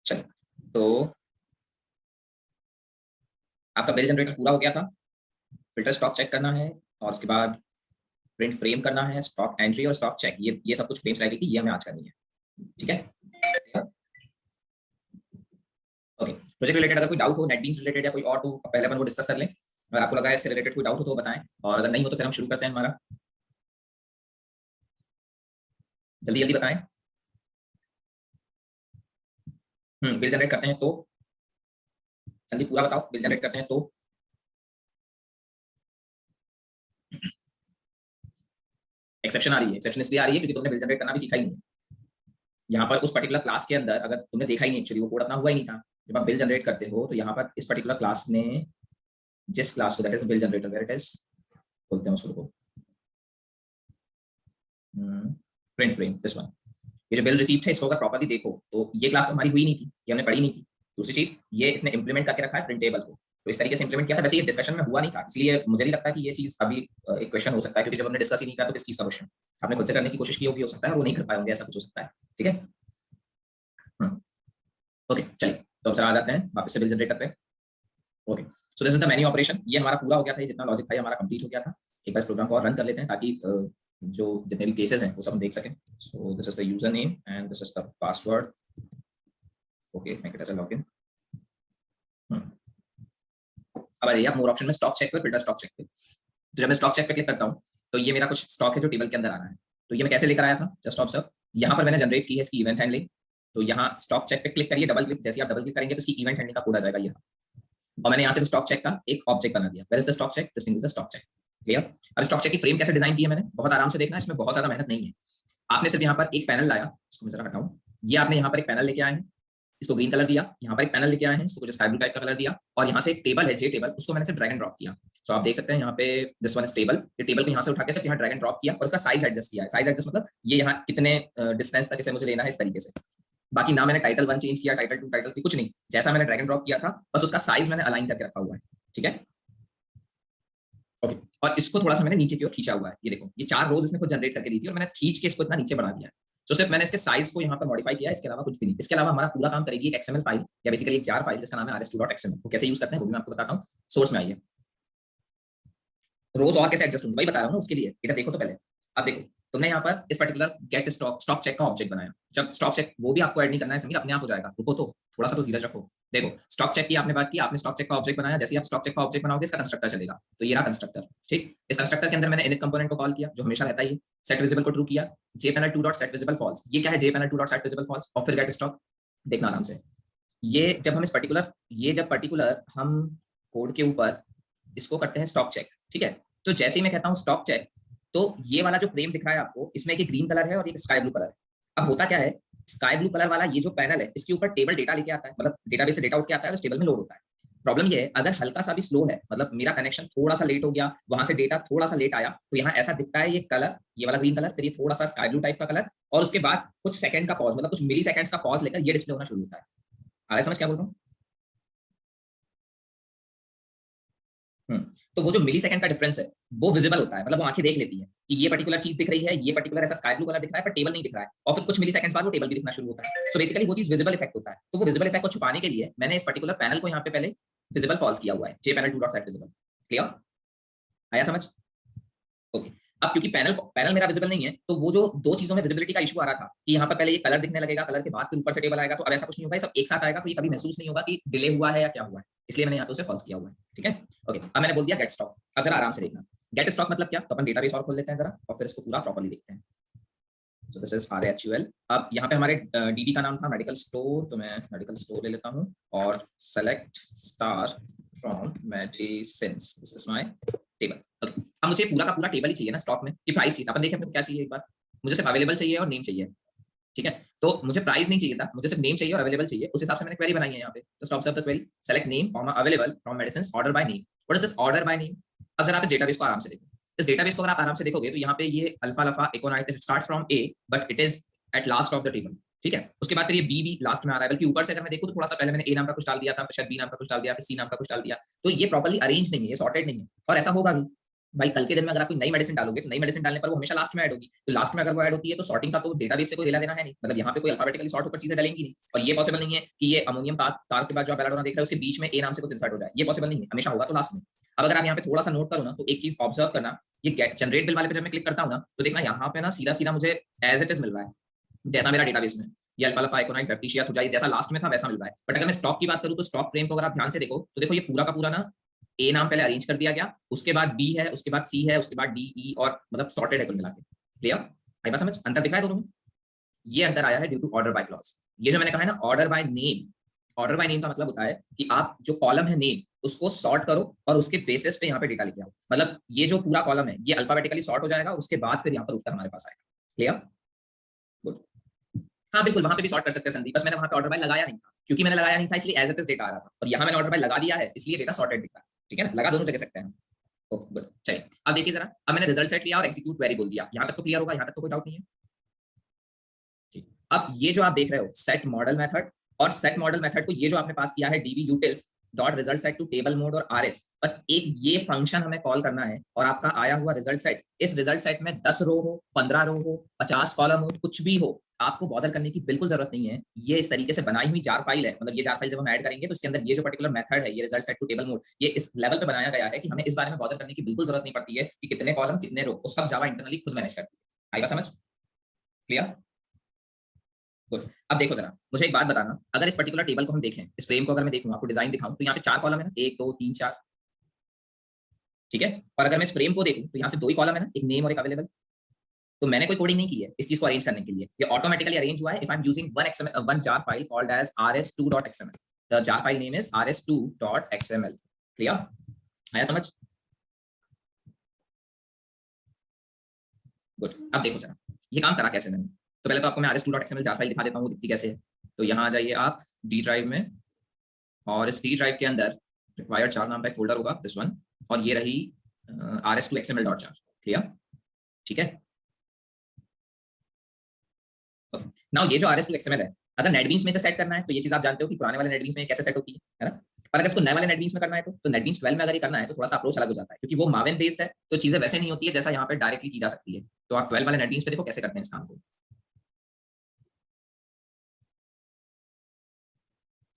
चलो, तो आपका बिल जनरेटर पूरा हो गया था। फिल्टर स्टॉक चेक करना है और उसके बाद प्रिंट फ्रेम करना है, स्टॉक एंट्री और स्टॉक चेक, ये सब कुछ फ्रेम्स लगेगी, ये हमें आज करनी है। ठीक है, ओके। प्रोजेक्ट रिलेटेड अगर कोई डाउट हो, नेटबीन्स रिलेटेड या कोई और, तो पहले अपन वो डिस्कस कर लें। अगर आपको लगा है इससे रिलेटेड कोई डाउट हो तो बताएं, और अगर नहीं हो तो फिर हम शुरू करते हैं हमारा। जल्दी जल्दी बताएं। बिल जनरेट करते हैं तो संदीप पूरा बताओ, बिल जनरेट करते हैं तो एक्सेप्शन आ रही है। एक्सेप्शन इसलिए आ रही है क्योंकि तुमने बिल जनरेट करना भी सीखा ही नहीं। यहाँ पर उस पर्टिकुलर क्लास के अंदर अगर तुमने देखा ही नहीं, एक्चुअली वो कोड अपना हुआ ही नहीं था। जब आप बिल जनरेट करते हो तो यहाँ पर इस पर्टिकुलर क्लास ने जिस क्लास को, that is bill generator, where it is, बोलते हैं उसको प्रिंट फ्रेम, दिस वन। ये जो बिल रिसीप्ट है इसको अगर प्रॉपर्ली देखो तो ये क्लास तो हमारी हुई नहीं थी, ये हमने पढ़ी नहीं थी। दूसरी चीज, ये इसने इंप्लीमेंट करके रखा है प्रिंटेबल को, तो इस तरीके से इंप्लीमेंट किया था। वैसे ये डिस्कशन में हुआ नहीं था, इसलिए मुझे नहीं लगता कि ये चीज अभी एक क्वेश्चन हो सकता है, क्योंकि जब हमने डिस्कस ही नहीं किया तो किस चीज का क्वेश्चन आपने खुद से करने की कोशिश की होगी, हो सकता है वो नहीं कर पाए होंगे, ऐसा कुछ हो सकता है। ठीक है, ओके। चलिए, तो अब सर आ जाते हैं वापस से बिल जनरेटर पे। Okay, so this is the menu operation. ये हमारा पूरा हो गया था, ये जितना लॉजिक था ये हमारा कंप्लीट हो गया था। एक बार इस प्रोग्राम को और रन कर लेते हैं ताकि जो जितने भी केसेस हैं वो सब हम देख सकें। So this is the user name and this is the password. Okay, make it as a login. अब आइए आप मोर ऑप्शन में स्टॉक चेक पे, फिल्टर स्टॉक चेक पे। तो जब मैं स्टॉक चेक पे क्लिक करता हूँ तो ये मेरा कुछ स्टॉक है जो टेबल के अंदर आ रहा है। तो ये मैं कैसे लेकर आया था, जस्ट ऑब्जर्व। यहाँ पर मैंने जनरेट की है इसकी इवेंट हैंडलिंग। तो यहाँ स्टॉक चेक पे क्लिक करिए, डबल क्लिक, जैसे आप डबल क्लिक करेंगे तो इसकी इवेंट हैंडलिंग का कोड आ जाएगा यहाँ। और मैंने यहाँ से स्टॉक चेक का एक ऑब्जेक्ट बना दिया। Where is the stock check, this thing is the stock check. Clear. अब स्टॉक चेक की फ्रेम कैसे डिजाइन की है मैंने, बहुत आराम से देखना, इसमें बहुत ज्यादा मेहनत नहीं है। आपने सिर्फ यहाँ पर एक पैनल लाया, इसको मैं जरा हटाऊं। ये आपने यहाँ पर एक पैनल लेके आए हैं, इसको ग्रीन कलर दिया। यहाँ पर एक पैनल लेके आए हैं, इसको कुछ स्काई ब्लू टाइप का कलर दिया। और यहाँ से एक टेबल है, जे टेबल, उसको मैंने सिर्फ ड्रैग एंड ड्रॉप किया। तो आप देख सकते हैं यहाँ पे दिस वन इज टेबल। ये टेबल को यहाँ से उठा के सिर्फ यहाँ ड्रैग एंड ड्रॉप किया और इसका साइज एडजस्ट किया है। साइज एडजस्ट मतलब ये यहाँ कितने डिस्टेंस तक इसे मुझे लेना है, इस तरीके से। बाकी ना मैंने टाइटल 1 चेंज किया, टाइटल 2, टाइटल 3, कुछ नहीं। जैसा मैंने ड्रैग एंड ड्रॉप किया था बस उसका साइज मैंने अलाइन करके रखा हुआ है। ठीक है, ओके। और इसको थोड़ा सा मैंने नीचे की ओर खींचा हुआ है। ये देखो, ये 4 रोज इसने खुद जनरेट करके दी थी और मैंने खींच के इसको इतना नीचे बढ़ा दिया है। तो सिर्फ मैंने इसके साइज को यहाँ पर मॉडिफाई किया है, इसके अलावा कुछ भी नहीं। इसके अलावा हमारा पूरा काम करेगी एक एक्सएमएल फाइल, या बेसिकली एक जार फाइल जिसका नाम है rs2.xml। वो कैसे यूज करते हैं वो भी मैं आपको बताता हूँ। सोर्स में आइए, रोज और कैसे एडजस्ट होंगे वही बता रहा हूँ ना, उसके लिए इधर देखो। तो पहले अब देखो, तुमने यहाँ पर इस पर्टिकुलर गेट स्टॉक चेक का ऑब्जेक्ट बनाया। जब स्टॉक चेक, वो भी आपको ऐड नहीं करना है, अपने आप हो जाएगा। रुको तो, थोड़ा सा तो धीरज रखो। देखो, स्टॉक चेक की आपने बात की, आपने स्टॉक चेक का ऑब्जेक्ट बनाया। जैसे ही आप स्टॉक चेक का ऑब्जेक्ट बनाओगे इसका कंस्ट्रक्टर चलेगा। तो ये रहा कंस्ट्रक्टर। ठीक, इस कंस्ट्रक्टर के अंदर मैंने इनिट कंपोनेंट को कॉल किया, जो हमेशा रहता है। सेट विजिबल को ट्रू किया, jpanel2.setVisibleFalse। फॉल्स। ये क्या है, jpanel2.setVisibleFalse, और फिर गेट स्टॉक। देखना आराम से, ये जब हम इस पर्टिकुलर, ये जब पर्टिकुलर हम कोड के ऊपर इसको करते हैं स्टॉक चेक। ठीक है, तो जैसे ही मैं कहता हूँ स्टॉक चेक, तो ये वाला जो फ्रेम दिख रहा है आपको, इसमें एक ग्रीन कलर है और एक स्काई ब्लू कलर है। अब होता क्या है, स्काई ब्लू कलर वाला ये जो पैनल है इसके ऊपर टेबल डेटा लेके आता है, मतलब डेटाबेस से डेटा उठ के आता है, उस टेबल में लोड होता है। प्रॉब्लम ये है, अगर हल्का सा भी स्लो है, मतलब मेरा कनेक्शन थोड़ा सा लेट हो गया, वहां से डेटा थोड़ा सा लेट आया, तो यहाँ ऐसा दिखता है ये कलर, ये वाला ग्रीन कलर, फिर ये थोड़ा सा स्काई ब्लू टाइप का कलर, और उसके बाद कुछ सेकंड का पॉज, मतलब कुछ मिली सेकंड्स का पॉज लेकर ये डिस्प्ले होना शुरू होता है। आ रहा है समझ क्या बोल रहा हूँ? तो वो जो मिली सेकंड का डिफरेंस है वो विजिबल होता है, मतलब वो आंखें देख लेती है कि ये पर्टिकुलर चीज दिख रही है, ये पर्टिकुलर ऐसा स्काई ब्लू कलर दिख रहा है, पर टेबल नहीं दिख रहा है। और फिर कुछ मिली सेकंड्स बाद वो टेबल भी दिखना शुरू होता है। सो बेसिकली वो चीज विजिबल इफेक्ट होता है। तो वो विजिबल इफेक्ट को छुपाने के लिए मैंने इस पर्टिकुलर पैनल को यहाँ पे पहले विजिबल फॉल्स किया हुआ है, jpanel2.setVisibleFalse। क्लियर, आया समझ? ओके। अब क्योंकि पैनल पैनल मेरा विजिबल नहीं है, तो वो जो दो चीजों में विजिबिलिटी का इशू आ रहा था कि यहाँ पर पहले ये कलर दिखने लगेगा, कलर के बाद फिर ऊपर से टेबल आएगा, तो अब ऐसा कुछ नहीं होगा, ये सब एक साथ आएगा। तो ये कभी महसूस नहीं होगा कि डिले हुआ है या क्या हुआ है, इसलिए मैंने यहाँ पे उसे फॉल्स किया हुआ है। ठीक है, ओके। अब मैंने बोल दिया गेट स्टॉक। अब जरा आराम से देखना, गेट स्टॉक मतलब क्या। तो अपन डेटाबेस और खोल लेते हैं जरा, और फिर इसको पूरा प्रॉपर्ली देखते हैं। सो दिस इज RHUL। अब यहाँ पे हमारे डीबी का नाम था मेडिकल स्टोर, तो मैं मेडिकल स्टोर ले लेता हूँ और select star from medicines, this is my table. Okay, अब मुझे पूरा का पूरा टेबल ही चाहिए ना स्टॉक में, कि प्राइस चाहिए। अपन देखें अपने को क्या चाहिए एक बार, मुझे सिर्फ अवेलेबल चाहिए और नेम चाहिए। ठीक है, तो मुझे प्राइस नहीं चाहिए था, मुझे सिर्फ नेम चाहिए और अवेलेबल चाहिए। उस हिसाब से मैंने क्वेरी बनाई है यहाँ पे। Just observe the query, select name comma available from medicines, order by name. What is this order by name? अब जरा आप इस डेटाबेस को आराम से देखो। इस डेटाबेस को अगर आप आराम से देखोगे तो यहाँ पे ये अल्फा लफा aconite starts from A but it is at last of the table. ठीक है, उसके बाद फिर ये बी भी लास्ट में आ रहा है। बल्कि ऊपर से अगर मैं देखूं तो थोड़ा सा पहले मैंने ए नाम का कुछ डाल दिया था, फिर शायद बी नाम का कुछ डाल दिया, फिर सी नाम का कुछ डाल दिया। तो ये प्रॉपर्ली अरेंज नहीं है, ये सॉर्टेड नहीं है, और ऐसा होगा भी। भाई कल के दिन में अगर आप कोई नई मेडिसिन डालोगे तो नई मेडिसिन डालने पर वो हमेशा लास्ट में ऐड होगी, तो लास्ट में अगर वो ऐड होती है तो सॉर्टिंग का तो डेटाबेस से कोई लेना देना है नहीं, मतलब यहाँ पे कोई अल्फाबेटिकली सॉर्ट होकर चीजें डालेंगी नहीं। और ये पॉसिबल नहीं है कि ये अमोनियम तार के बाद जो आप बेलाडोना देख रहे हो उसके बीच में ए नाम से कुछ इंसर्ट हो जाए, ये पॉसिबल नहीं है, हमेशा होगा तो लास्ट में। अब अगर आप यहाँ पे थोड़ा सा नोट करो ना, तो एक चीज ऑब्जर्व करना, ये जनरेट बिल वाले पे जब मैं क्लिक करता हूँ ना, तो देखना यहाँ पे ना सीधा सीधा मुझे एज इट इज मिल रहा है, जैसा मेरा डेटाबेस में ये अल्फा अल्फा आइकोनाइट बैक्टीरिया थुजाई जैसा लास्ट में था वैसा मिल रहा है। बट अगर मैं स्टॉक की बात करूं तो स्टॉक फ्रेम को अगर आप ध्यान से देखो तो देखो ये पूरा का पूरा ना ए नाम पहले अरेंज कर दिया गया, उसके बाद बी है, उसके बाद सी है, उसके बाद डी ई, और मतलब सॉर्टेड है कुल मिला के। क्लियर? आई बात समझ? अंतर दिख रहा है दोनों में? ये अंतर आया है due to order by clause. ये जो मैंने कहा है ना order by name, order by name का मतलब होता है कि आप जो कॉलम है नेम उसको सॉर्ट करो और उसके बेसिस पे यहाँ पे डेटा लिखे आओ। मतलब ये जो पूरा कॉलम है ये अल्फाबेटिकली सॉर्ट हो जाएगा, उसके बाद फिर यहाँ पर उत्तर हमारे पास आएगा। क्लियर? गुड। हाँ बिल्कुल, वहां पे भी सॉर्ट कर सकते हैं संदीप, बस मैंने वहां पे ऑर्डर बाय लगाया नहीं था, क्योंकि मैंने लगाया नहीं था इसलिए एज इट इज डेटा आ रहा था, और यहाँ मैंने ऑर्डर बाय लगा दिया है इसलिए डेटा सॉर्टेड दिखा है। ठीक है ना, लगा दोनों जगह सकते हैं। ओके गुड, चलिए अब देखिए जरा, अब मैंने रिजल्ट सेट लिया और एग्जीक्यूट क्वेरी बोल दिया, यहाँ तक तो क्लियर होगा, यहाँ तक तो कोई डाउट नहीं है। ठीक, अब ये जो आप देख रहे हो सेट मॉडल मेथड, और सेट मॉडल मेथड को ये जो आपने पास किया है DB utils dot result set to table mode और आरएस, बस एक ये फंक्शन हमें कॉल करना है और आपका आया हुआ रिजल्ट सेट, इस रिजल्ट सेट में 10 रो हो, 15 रो हो, 50 कॉलम हो, कुछ भी हो, आपको बॉदर करने की बिल्कुल जरूरत नहीं है। ये इस तरीके से बनाई हुई जार फाइल है, मतलब ये जार फाइल जब हम ऐड करेंगे तो इसके अंदर ये जो पर्टिकुलर मेथड है, ये result set to table mode, ये इस लेवल पे बनाया गया है कि हमें इस बारे में बॉदर करने की बिल्कुल जरूरत नहीं पड़ती है कि कितने कॉलम कितने रो, वो सब जावा इंटरनली खुद मैनेज करती है। आएगा समझ? क्लियर? गुड। अब देखो जरा, मुझे एक बात बताना, अगर इस पर्टिकुलर टेबल को हम देखें, इस फ्रेम को अगर मैं देखूं, आपको डिजाइन दिखाऊं, तो यहाँ पे 4 कॉलम है ना, 1 2 3 4, ठीक है। और अगर मैं इस फ्रेम को देखूं तो यहाँ से 2 ही कॉलम है ना, एक नेम और एक अवेलेबल। तो मैंने कोई कोडिंग नहीं की है इस चीज को अरेंज करने के लिए, ये ऑटोमेटिकली अरेंज हुआ है if I am using one jar file called as rs2.xml। The jar file name is rs2.xml। Clear? आया समझ? गुड। अब देखो जरा ये काम करा कैसे मैंने, तो पहले तो आपको मैं rs2.xml जार फाइल दिखा देता हूँ वो दिखती कैसे है। तो यहाँ आ जाइए आप डी ड्राइव में, और इस डी ड्राइव के अंदर रिक्वायर्ड जार नाम का एक फोल्डर होगा, दिस वन, और ये रही rs2xml.jar। क्लियर? ठीक है। नाउ ये जो rs2xml है, अगर नेटबीन्स में से सेट करना है तो ये चीज आप जानते हो कि पुराने वाले नेटबीन्स में कैसे सेट होती है ना, पर अगर इसको नए वाले नेटबीन्स में करना है तो नेटबीन्स 12 में अगर ये करना है तो थोड़ा सा अप्रोच अलग हो जाता है, क्योंकि वो मावेन बेस्ड है, तो चीजें वैसे नहीं होती है जैसा यहाँ पे डायरेक्टली की जा सकती है। तो आप 12 वाले नेटबीन्स पे देखो कैसे करते हैं इस काम को।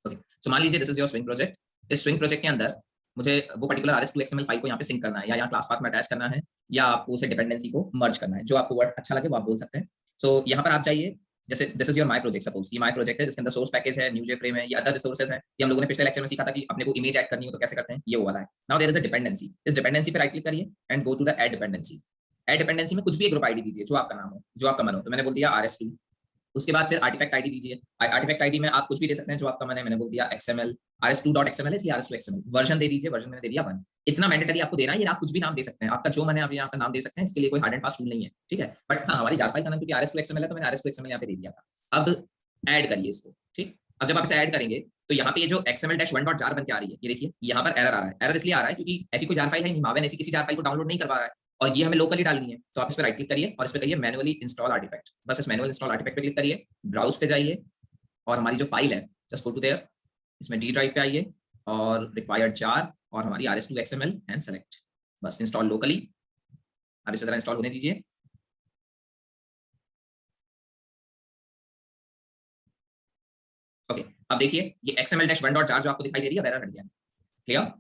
ओके, सो मान लीजिए this is your swing project. इस स्विंग प्रोजेक्ट के अंदर मुझे वो पर्टिकुलर rs2xml फाइल को यहाँ पे सिंक करना है, या यहाँ क्लास पाथ में अटैच करना है, या आपको उसे डिपेंडेंसी को मर्ज करना है, जो आपको वर्ड अच्छा लगे वो आप बोल सकते हैं। सो यहाँ पर आप जाइए, जैसे this is your my project, suppose ये माय प्रोजेक्ट है जिसके अंदर सोर्स पैकेज है, न्यू फ्रेम है, ये अदर रिसोर्सेज है, ये हम लोगों ने पिछले लेक्चर में सीखा था कि अपने को इमेज ऐड करनी हो तो कैसे करते हैं, ये वो वाला है। Now there is a dependency, इस डिपेंडेंसी पे राइट क्लिक करिए and go to the add dependency. Add dependency में कुछ भी एक ग्रुप आईडी दीजिए जो आपका नाम हो, जो आपका मन हो, तो मैंने बोल दिया rs2। उसके बाद फिर आर्टिफैक्ट आईडी दीजिए, आर्टिफैक्ट आईडी में आप कुछ भी दे सकते हैं जो आपका मन है, मैंने बोल दिया XML, rs2.xml है इसलिए rs2xml। वर्जन दे दीजिए, वर्जन मैंने दे दिया 1। इतना मैंडेटरी आपको देना है, ये आप कुछ भी नाम दे सकते हैं, आपका जो मन है आप यहाँ पे नाम दे सकते हैं, इसके लिए कोई हार्ड एंड फास्ट रूल नहीं है, ठीक है। बट हाँ, हमारी जार फाइल का नाम क्योंकि rs2xml है तो मैंने rs2xml यहाँ पे दे दिया था। अब ऐड करिए इसको, ठीक। अब जब आप इसे ऐड करेंगे तो यहाँ पे ये जो xml-1.jar बन के आ रही है, ये देखिए यहाँ पर एरर आ रहा है। एरर इसलिए आ रहा है क्योंकि ऐसी कोई जार फाइल है नहीं, मावेन ऐसी किसी जार फाइल को डाउनलोड नहीं करवा रहा है, और ये हमें लोकली डालनी है। तो आप इस पर राइट क्लिक करिए और इस पर करिए मैनुअली इंस्टॉल आर्टिफैक्ट, बस इस मैनुअल इंस्टॉल आर्टिफैक्ट पे क्लिक करिए, ब्राउज पे जाइए, और हमारी जो फाइल है जस्ट गो टू देयर, इसमें डी ड्राइव पे आइए और रिक्वायर्ड जार और हमारी rs2xml एंड सेलेक्ट, बस इंस्टॉल लोकली। अब इसे जरा इंस्टॉल होने दीजिए। ओके, अब देखिए ये xml-1.jar जो आपको दिखाई दे रही है एरर हट गया। क्लियर?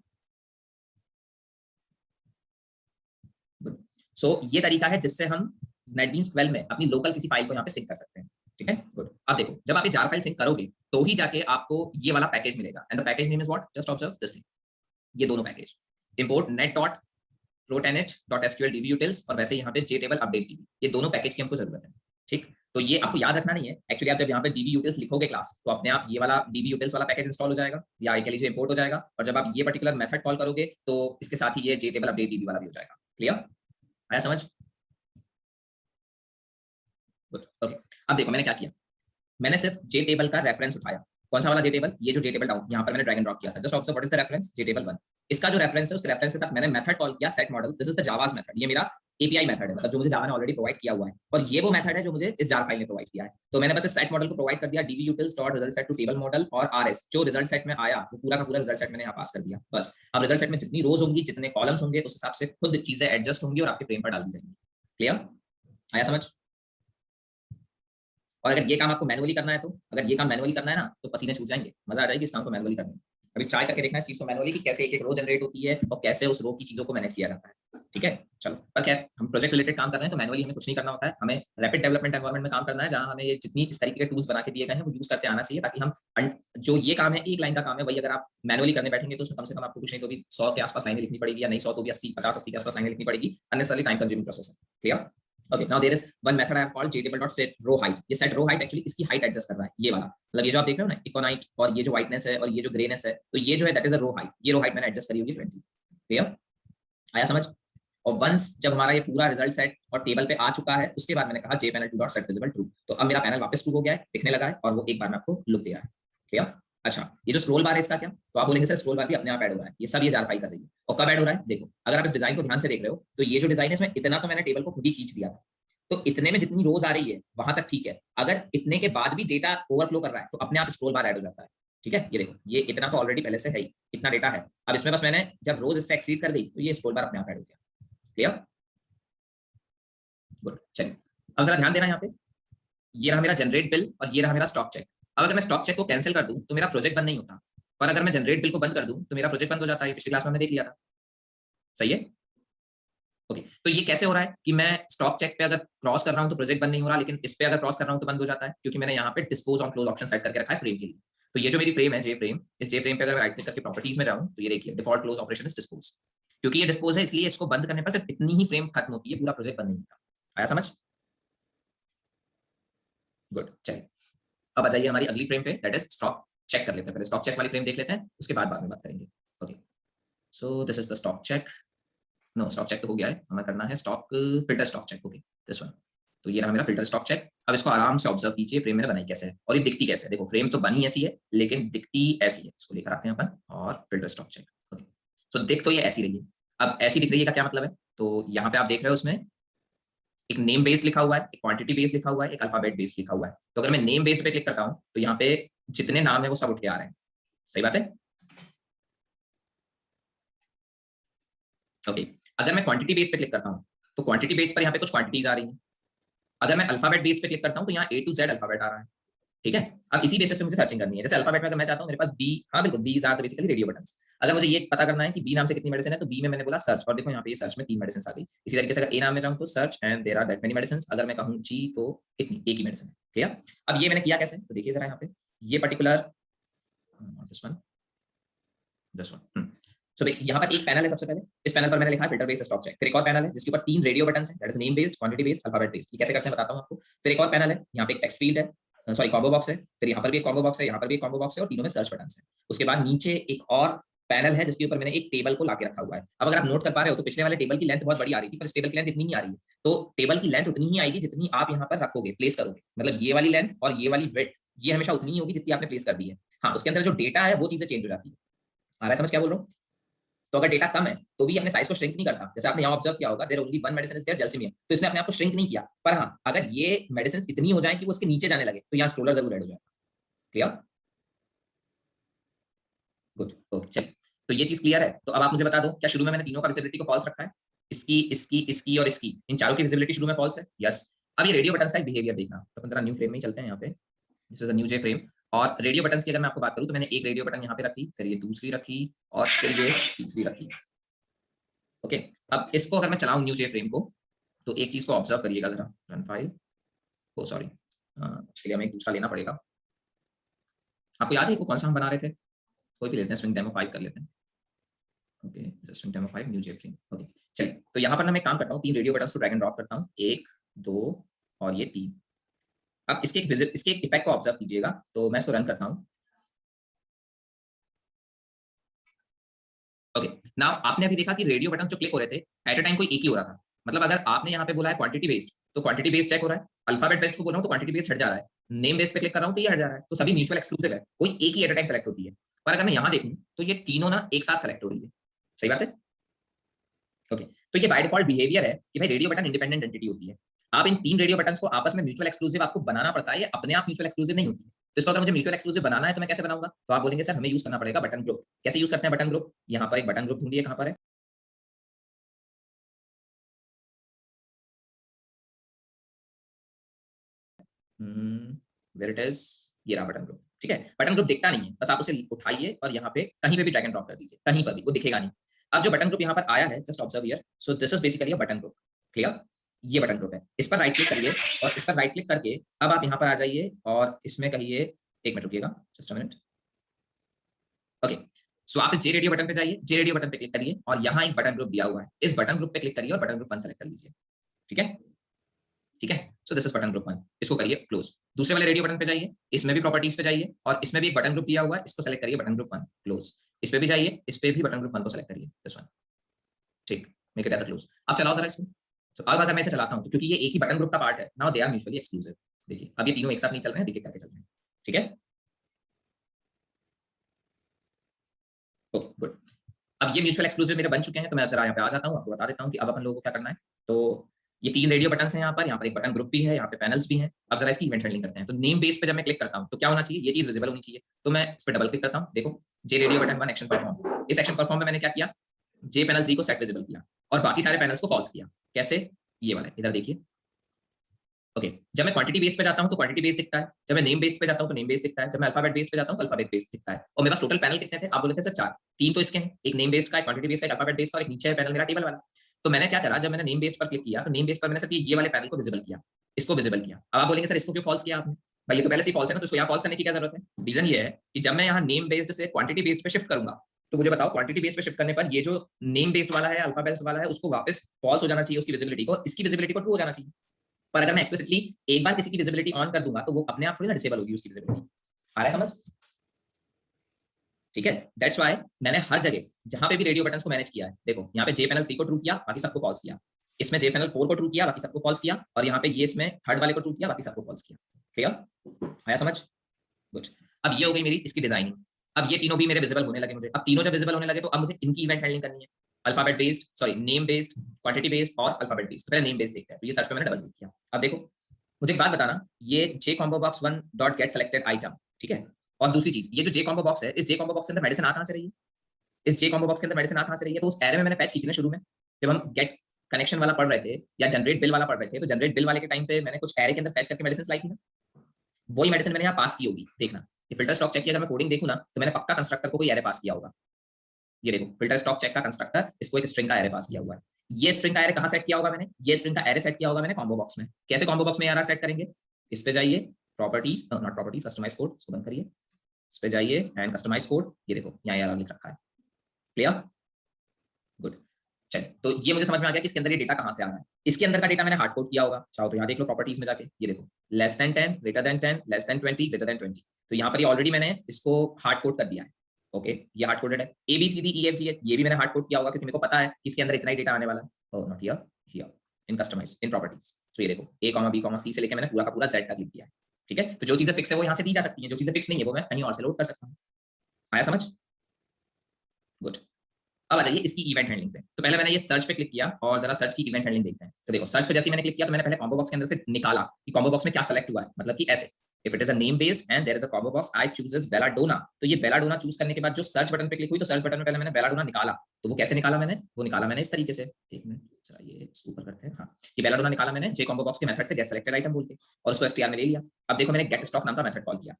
सो ये तरीका है जिससे हम नेटबीन्स 12 में अपनी लोकल किसी फाइल को यहाँ पे सिंक कर सकते हैं, ठीक है। गुड। अब देखो जब आप ये जार फाइल सिंक करोगे तो ही जाके आपको ये वाला पैकेज मिलेगा, and the package name is what, just observe this thing, ये दोनों पैकेज इंपोर्ट net.protanit.sql dbutils, और वैसे यहाँ पे jtable update db, ये दोनों पैकेज की हमको जरूरत है, ठीक। तो ये आपको याद रखना नहीं है एक्चुअली, आप जब यहाँ पे dbutils लिखोगे क्लास तो अपने आप ये वाला dbutils वाला पैकेज इंस्टॉल हो जाएगा, या कह लीजिए इंपोर्ट हो जाएगा, और जब आप ये पर्टिकुलर मेथड कॉल करोगे तो इसके साथ ही ये jtable update db वाला भी हो जाएगा। क्लियर? आया समझ? ओके, अब देखो मैंने क्या किया, मैंने सिर्फ जे टेबल का रेफरेंस उठाया, कौन सा वाला जे टेबल, ये जो जे टेबल डाउन यहाँ पर मैंने ड्रैग एंड ड्रॉप किया था, just observe what is the reference, J table 1। इसका जो रेफरेंस है उस रेफरेंस के साथ मैंने मेथड कॉल किया set model, this is the Java's method, ये मेरा एपीआई मेथड है, मतलब जो मुझे जावा ने ऑलरेडी प्रोवाइड किया हुआ है, और ये वो मेथड है जो मुझे इस जार फाइल में प्रोवाइड किया है। तो मैंने बस इस सेट मॉडल को प्रोवाइड कर दिया, dvutils dot result set to table model और rs, जो रिजल्ट सेट में आया वो पूरा का पूरा रिजल्ट सेट मैंने यहाँ पास कर दिया बस। अब रिजल्ट सेट में जितनी रोज होंगी, जितने कॉलम्स होंगे, उस हिसाब से खुद चीजें एडजस्ट होंगी और आपके फ्रेम पर डाल दी जाएंगी। क्लियर, आया समझ? और अगर ये काम आपको मैनुअली करना है, तो अगर ये काम मैनुअली करना है ना, तो पसीने छूट जाएंगे, मजा आ जाएगी इस काम को मैनुअली करने में। अभी ट्राई करके देखना है इस चीज को मैनुअली, कि कैसे एक एक रो जनरेट होती है और कैसे उस रो की चीजों को मैनेज किया जाता है। ठीक है, चलो। पर खैर, हम प्रोजेक्ट रिलेटेड काम कर रहे हैं, तो मैनुअली हमें कुछ नहीं करना होता है, हमें रैपिड डेवलपमेंट एनवायरनमेंट में काम करना है, जहां हमें ये जितनी इस तरीके के टूल्स बना के दिए गए हैं वो यूज करते आना चाहिए, ताकि हम जो ये काम है, एक लाइन का काम है, वही अगर आप मैनुअली करने बैठेंगे तो उसमें कम से कम आपको कुछ नहीं तो भी 100 के आसपास लाइनें लिखनी पड़ेगी, या नहीं 100 तो भी 80, 50-80 के आसपास लाइनें लिखनी पड़ेगी, अननेसेसरली टाइम कंज्यूमिंग प्रोसेस है। Clear? Okay, now there is one method I have called jtable.set row height. ये set row height एक्चुअली इसकी हाइट एडजस्ट कर रहा है, ये वाला, मतलब ये जो आप देख रहे हो ना इकोनाइट, और ये जो व्हाइटनेस है और ये जो ग्रेनेस है, तो ये जो है that is a row height, ये रो हाइट मैंने एडजस्ट करी होगी 20। क्लियर, आया समझ? और वंस जब हमारा ये पूरा रिजल्ट सेट और टेबल पे आ चुका है, उसके बाद मैंने कहा jpanel2.setVisible true, तो अब मेरा पैनल वापस ट्रू हो गया है, दिखने लगा है, और वो एक बार में आपको लुक दे रहा है। क्लियर? अच्छा, ये जो स्क्रॉल बार है इसका क्या? तो आप बोलेंगे सर स्क्रॉल बार भी अपने आप ऐड हो रहा है, ये सब ये जार फाइल कर रही है। और कब ऐड हो रहा है? देखो, अगर आप इस डिजाइन को ध्यान से देख रहे हो, तो ये जो डिजाइन है इसमें इतना तो मैंने टेबल को खुद ही खींच दिया था, तो इतने में जितनी रोज आ रही है वहां तक ठीक है। अगर इतने के बाद भी डेटा ओवरफ्लो कर रहा है, तो अपने आप स्क्रॉल बार ऐड हो जाता है। ठीक है, ये देखो, ये इतना तो ऑलरेडी पहले से है ही, इतना डेटा है, अब इसमें बस मैंने जब रोज इससे एक्सीड कर गई तो ये स्क्रॉल बार अपने आप ऐड हो गया। Clear, good. चलिए, अब जरा ध्यान देना यहाँ पे, ये रहा मेरा जनरेट बिल और ये रहा मेरा स्टॉक चेक। अब अगर मैं स्टॉक चेक को कैंसिल कर दूं तो मेरा प्रोजेक्ट बंद नहीं होता, पर अगर मैं जनरेट बिल को बंद कर दूं तो मेरा प्रोजेक्ट बंद हो जाता है। पिछली क्लास में हमने देख लिया था, सही है? ओके, तो ये कैसे हो रहा है कि मैं स्टॉक चेक पे अगर क्रॉस कर रहा हूं तो प्रोजेक्ट बंद नहीं हो रहा, लेकिन इस पे अगर क्रॉस कर रहा हूं तो बंद हो जाता है, क्योंकि मैंने यहाँ पे dispose on close option set करके रखा है फ्रेम के लिए। तो ये जो मेरी फ्रेम है, जे फ्रेम, इस जे फ्रेम पे अगर राइट क्लिक करके प्रॉपर्टीज में जाऊं तो ये देखिए default close operation is dispose, क्योंकि ये डिस्पोज है इसलिए इसको बंद करने पर सिर्फ इतनी ही फ्रेम खत्म होती है, पूरा प्रोजेक्ट बंद नहीं होता। आया समझ? गुड। चलिए, अब आ जाइए हमारी अगली फ्रेम पे, दैट इज स्टॉक चेक कर लेते हैं। पहले स्टॉक चेक वाली फ्रेम देख लेते हैं, उसके बाद में बात करेंगे। Okay, so this is the stock check. No, stock check तो हो गया है, हमें करना है stock filter stock check. Okay, this one. तो ये रहा मेरा फिल्टर स्टॉक चेक। अब इसको आराम से ऑब्जर्व कीजिए, फ्रेम मैंने बनाई कैसे है और ये दिखती कैसे है। देखो, फ्रेम तो बनी ऐसी है लेकिन दिखती ऐसी है। इसको लेकर आते हैं अपन और फिल्टर स्टॉक चेक। ओके, सो दिख तो ये ऐसी रही है। अब ऐसी दिख रही है का क्या मतलब है? तो यहाँ पे आप देख रहे हो उसमें एक नेम बेस्ड लिखा हुआ है, एक क्वांटिटी बेस्ड लिखा हुआ है, एक अल्फाबेट बेस्ड लिखा हुआ है। तो अगर मैं नेम बेस्ड पे क्लिक करता हूँ तो यहाँ पे जितने नाम है वो सब उठ के आ रहे हैं। सही बात है? ओके, अगर मैं क्वांटिटी बेस पे क्लिक करता हूँ तो क्वांटिटी बेस पर यहाँ पे कुछ क्वांटिटीज आ रही हैं। अगर मैं अल्फाबेट बेस पे क्लिक करता हूँ तो यहाँ A to Z अल्फाबेट आ रहा है। ठीक है, अब इसी बेसिस पे मुझे सर्चिंग करनी है। जैसे अल्फाबेट में अगर मैं चाहता हूँ मेरे पास बी, हाँ बिल्कुल, these are basically radio buttons. अगर मुझे ये पता करना है कि बी नाम से कितनी मेडिसिन है, तो बी में मैंने बोला सर्च, और देखो यहाँ पे ये सर्च में 3 मेडिसिन आ गई। इसी तरीके से अगर ए नाम में जाऊँ तो search and there are that many medicine. अगर मैं कहूँ जी तो इतनी, एक ही मेडिसिन है। क्लियर? अब ये मैंने किया कैसे, तो देखिए जरा यहाँ पे ये पर्टिकुलर दिस वन। सो यहाँ पर एक पैनल है। सबसे पहले इस पैनल पर मैंने लिखा है फिल्टर बेस्ड स्टॉक चेक। फिर एक और पैनल है जिसके ऊपर 3 रेडियो बटन है, that is name based, quantity based, alphabet based. ये कैसे करते हैं बताता हूँ आपको। फिर एक और पैनल है, यहाँ पे एक टेक्स्ट फील्ड है, सॉरी कॉम्बो बॉक्स है। फिर यहाँ पर भी एक कॉम्बो बॉक्स है, यहाँ पर भी एक कॉम्बो बॉक्स है, और तीनों में सर्च बटन है। उसके बाद नीचे एक और पैनल है जिसके ऊपर मैंने एक टेबल को लाके रखा हुआ है। अब अगर आप नोट कर पा रहे हो तो पिछले वाले टेबल की लेंथ बहुत बड़ी आ रही थी, पर इस टेबल की लेंथ इतनी ही आ रही है। तो टेबल की लेंथ उतनी ही आएगी जितनी आप यहाँ पर रखोगे, प्लेस करोगे। मतलब ये वाली लेंथ और ये वाली विड्थ, ये हमेशा उतनी ही होगी जितनी आपने प्लेस कर दी है। हाँ, उसके अंदर जो डेटा है वो चीजें चेंज हो जाती है। आ रहा है समझ क्या बोल रहा हूँ? तो अगर डेटा कम है तो भी अपने साइज को श्रिंक नहीं करता। जैसे आपने यहाँ ऑब्जर्व किया होगा, there only one medicine is there gelsemium, तो इसने अपने आप को श्रिंक नहीं किया। पर हाँ, अगर ये मेडिसिन इतनी हो जाए कि वो उसके नीचे जाने लगे तो यहाँ स्क्रोलर जरूर ऐड हो जाएगा। क्लियर? गुड। ओके, चलिए, तो ये चीज क्लियर है। तो अब आप मुझे बता दो, क्या शुरू में मैंने तीनों का विजिबिलिटी को फॉल्स रखा है? इसकी, इसकी, इसकी और इसकी, इन चारों की विजिबिलिटी शुरू में फॉल्स है। यस। अब ये रेडियो बटन का बिहेवियर देखना, तो अपन जरा न्यू फ्रेम में ही चलते हैं। यहाँ पे this is a new J frame, और रेडियो बटन की अगर मैं आपको बात करूं तो मैंने एक रेडियो बटन यहाँ पे रखी, फिर ये दूसरी रखी, और फिर ये तीसरी रखी। ओके, अब इसको अगर मैं चलाऊं न्यू जे फ्रेम को, तो एक चीज को ऑब्जर्व करिएगा जरा। रन फाइल, ओ सॉरी, इसके लिए हमें एक दूसरा लेना पड़ेगा। आपको याद है को कौन सा हम बना रहे थे? कोई भी लेते हैं, स्विंग डेमो 5 कर लेते हैं। ओके, स्विंग डेमो 5 न्यू जे फ्रेम। ओके, चलिए, तो यहाँ पर ना मैं काम करता हूँ, 3 रेडियो बटन को ड्रैग एंड ड्रॉप करता हूँ, 1 2 और ये 3। अब इसके एक इफेक्ट को ऑब्जर्व कीजिएगा। तो मैं इसको रन करता हूँ। ओके, नाउ आपने अभी देखा कि रेडियो बटन जो क्लिक हो रहे थे एट अ टाइम कोई एक ही हो रहा था। मतलब अगर आपने यहाँ पे बोला है क्वांटिटी बेस्ड, तो क्वांटिटी बेस्ड चेक हो रहा है। अल्फाबेट बेस्ड को बोल रहा हूँ तो क्वांटिटी बेस्ड हट जा रहा है, नेम बेस्ड पे क्लिक कर रहा हूँ तो ये हट जा रहा है, तो सभी म्यूचुअल एक्सक्लूसिव है, कोई एक ही एट अ टाइम सेलेक्ट होती है। पर अगर मैं यहाँ देखूँ तो ये तीनों ना एक साथ सेलेक्ट हो रही है। सही बात है? ओके, तो ये बाय डिफॉल्ट बिहेवियर है कि भाई रेडियो बटन इंडिपेंडेंट एंटिटी होती है। आप इन तीन रेडियो बटन्स को आपस में म्यूचुअल एक्सक्लूसिव आपको बनाना पड़ता है, ये अपने आप म्यूचुअल एक्सक्लूसिव नहीं होती है। तो इसको अगर मुझे म्यूचुअल एक्सक्लूसिव बनाना है तो मैं कैसे बनाऊंगा? तो आप बोलेंगे सर हमें यूज करना पड़ेगा बटन ग्रुप। कैसे यूज करते हैं बटन ग्रुप? यहाँ पर एक बटन ग्रुप ढूंढिए, कहाँ पर है? वेयर इट इज, ये रहा बटन ग्रुप। ठीक है, बटन ग्रुप दिखता नहीं है, बस आप उसे उठाइए और यहाँ पे कहीं पे भी ड्रैग एंड ड्रॉप कर दीजिए, कहीं पर भी, वो दिखेगा नहीं। अब जो बटन ग्रुप यहाँ पर आया है, just observe here, so this is basically a button group. Clear? ये बटन ग्रुप है, इस पर राइट क्लिक करिए और इस पर राइट क्लिक करके अब आप यहाँ पर आ जाइए और इसमें कहिए, एक मिनट रुकिएगा, just a minute. Okay, so आप इस जे रेडियो बटन पे जाइए, जे रेडियो बटन पे क्लिक करिए और यहाँ एक बटन ग्रुप दिया हुआ है, इस बटन ग्रुप पे क्लिक करिए और बटन ग्रुप 1 सेलेक्ट कर लीजिए। ठीक है, ठीक है, so this is button group 1, इसको करिए क्लोज। दूसरे वाले रेडियो बटन पे जाइए, इसमें भी प्रॉपर्टीज पे जाइए और इसमें भी एक बटन ग्रुप दिया हुआ है, इसको सेलेक्ट करिए, बटन ग्रुप 1 क्लोज। इस पे भी जाइए, इस पे भी बटन ग्रुप 1 को सेलेक्ट करिए, दिस वन। ठीक, make it as a close. अब चलाओ जरा इसको। तो अब अगर मैं इसे चलाता हूं तो क्योंकि ये एक ही बटन ग्रुप का पार्ट है, now they are mutually exclusive. देखिए अब ये तीनों एक साथ नहीं चल रहे हैं, देखिए करके चल रहे हैं। ठीक है, ओके गुड। अब ये म्यूचुअल एक्सक्लूसिव मेरे बन चुके हैं, तो मैं जरा यहाँ पे आ जाता हूँ, आपको बता देता हूँ कि अब अपन लोगों को क्या करना है। तो ये तीन रेडियो बटन हैं यहाँ पर एक बटन ग्रुप भी है, यहाँ पे पैनल्स भी हैं। अब जरा इसकी इवेंट हैंडलिंग करते हैं। तो नेम बेस पे जब मैं क्लिक करता हूँ तो क्या होना चाहिए? ये चीज विजिबल होनी चाहिए। तो मैं इस पर डबल क्लिक करता हूँ, देखो जे रेडियो बटन 1 एक्शन परफॉर्म। इस एक्शन परफॉर्म में मैंने क्या किया? जे पैनल 3 को सेट विजिबल किया और बाकी सारे पैनल्स को फॉल्स किया। कैसे? ये वाला इधर देखिए। ओके, जब मैं क्वांटिटी बेस पे जाता हूं तो क्वांटिटी बेस दिखता है, जब मैं नेम बेस पे जाता हूं तो नेम बेस दिखता है, जब मैं अल्फाबेट बेस पे जाता हूं तो अल्फाबेट बेस दिखता है। और मेरे पास टोटल पैनल कितने थे? आप बोले थे सर 4, 3 तो इसके हैं, एक नेम बेस्ड का, एक क्वांटिटी बेस्ड का, एक अल्फाबेट बेस्ड का और एक नीचे है पैनल मेरा टेबल वाला। तो मैंने क्या करा, जब मैंने नेम बेस्ड पर क्लिक किया तो नेम बेस्ड पर मैंने सिर्फ ये वाले पैनल को विजिबल किया, इसको विजिबल किया। अब आप बोलेंगे सर इसको क्यों फॉल्स किया आपने? भाई ये तो पहले से ही फॉल्स है ना, तो इसको यहाँ फॉल्स करने की क्या जरूरत है? रीजन ये है कि जब मैं यहाँ नेम बेस्ड से क्वांटिटी बेस्ड पे शिफ्ट करूंगा तो मुझे बताओ क्वांटिटी बेस्ड पे शिफ्ट करने पर ये जो नेम बेस्ड वाला है, अल्फाबेट वाला है, उसको वापस फॉल्स हो जाना चाहिए, उसकी विजिबिलिटी को, इसकी विजिबिलिटी को ट्रू हो जाना चाहिए। पर अगर मैं एक्सप्लिसिटली एक बार किसी की विजिबिलिटी ऑन कर दूंगा तो वो अपने आप थोड़ी ना डिसेबल होगी उसकी विजिबिलिटी। आ रहा है समझ? ठीक है, दैट्स व्हाई मैंने हर जगह जहां पे भी रेडियो बटन्स को मैनेज किया है, देखो यहाँ पे जे पैनल 3 को ट्रू किया, बाकी सबको फॉल्स किया। इसमें जे पैनल 4 को ट्रू किया, बाकी सबको फॉल्स किया। और यहाँ पे ये इसमें थर्ड वाले को ट्रू किया, बाकी सबको फॉल्स किया। क्लियर? आया समझ? गुड। अब ये हो गई मेरी इसकी डिजाइनिंग। अब ये तीनों भी मेरे विजिबल होने लगे मुझे। अब तीनों जब विजिबल होने लगे तो अब मुझे इनकी इवेंट हैंडलिंग करनी है। Alphabet based, sorry name based, quantity based और अल्फाबेट बेस्ड। तो पहले नेम बेस्ड देखते हैं। तो ये सर्च पे मैंने डबल क्लिक किया। अब देखो मुझे एक बात बताना, ये J combo box 1 dot get selected item, ठीक है। और दूसरी चीज, ये जो जे कॉम्बो बॉक्स है, इस जे कॉम्बो बॉक्स के अंदर मेडिसिन आ कहां से रही है? इस जे कॉम्बो बॉक्स के अंदर मेडिसिन आ कहां से रही है? तो उस एरे में मैंने पैच की थी ना शुरू में, जब हम गेट कनेक्शन वाला पढ़ रहे थे या जनरेट बिल वाला पढ़ रहे थे, तो जनरेट बिल वाले के टाइम पे मैंने कुछ एरे के अंदर पैच करके मेडिसिन लाई थी ना, वही मेडिसिन मैंने यहाँ पास की होगी। देखना ये फिल्टर स्टॉक चेक किया, अगर मैं कोडिंग देखूं ना तो मैंने पक्का कंस्ट्रक्टर को कोई एरे पास किया होगा। ये देखो फिल्टर स्टॉक चेक का कंस्ट्रक्टर, इसको एक स्ट्रिंग का एरे पास किया हुआ है। ये स्ट्रिंग का एरे कहां सेट किया होगा मैंने? ये स्ट्रिंग का एरे सेट किया होगा मैंने कॉम्बो बॉक्स में। कैसे कॉम्बो बॉक्स में यार सेट करेंगे? इस पे जाइए, properties, not properties, customise code, इसको बंद करिए। इस पे जाइए एंड कस्टमाइज कोड, ये देखो यहाँ यार लिख रखा है। क्लियर? गुड। चल तो ये मुझे समझ में आ गया कि इसके अंदर ये डेटा कहां से आ रहा है। इसके अंदर का डेटा मैंने हार्ड कोड किया होगा। चाहो तो यहाँ देख लो प्रॉपर्टीज में जाके, ये देखो less than 10, greater than 10, less than 20, greater than 20। तो यहाँ पर ये ऑलरेडी मैंने इसको हार्ड कोड कर दिया है। ओके, ये हार्ड कोडेड है। A B C D E F G, ये भी मैंने हार्ड कोड किया होगा क्योंकि मेरे को पता है कि इसके अंदर इतना ही डेटा आने वाला है। Oh not here, here in customise in properties. तो ये देखो A comma B comma C से लेके मैंने पूरा का पूरा जेड तक लिख दिया है। ठीक है, तो जो चीजें फिक्स है वो यहाँ से दी जा सकती है, जो चीजें फिक्स नहीं है वो मैं कहीं और से लोड कर सकता हूँ। आया समझ? गुड। अब आ जाइए इसकी इवेंट हैंडलिंग पे। तो पहले मैंने ये सर्च पे क्लिक किया और जरा सर्च की इवेंट हैंडलिंग देखते हैं। तो देखो सर्च पे जैसे ही मैंने क्लिक किया तो मैंने पहले कॉम्बो बॉक्स के अंदर से निकाला कि कॉम्बो बॉक्स में क्या सेलेक्ट हुआ है। मतलब कि ऐसे, if it is a name based and there is a combo box, I chooses belladonna. तो ये बेलाडोना चूज करने के बाद जो सर्च बटन पे क्लिक हुई तो सर्च बटन में पहले मैंने बेलाडोना निकाला। तो वो कैसे निकाला मैंने? वो निकाला मैंने इस तरीके से, एक मिनट जरा ये इसको ऊपर करते हैं। हाँ, ये बेलाडोना निकाला मैंने जे कॉम्बो बॉक्स के मेथड से गेट सेलेक्टेड आइटम बोल के, और उसको एसटीआर में ले लिया। अब देखो मैंने गेट स्टॉक नाम का मेथड कॉल किया।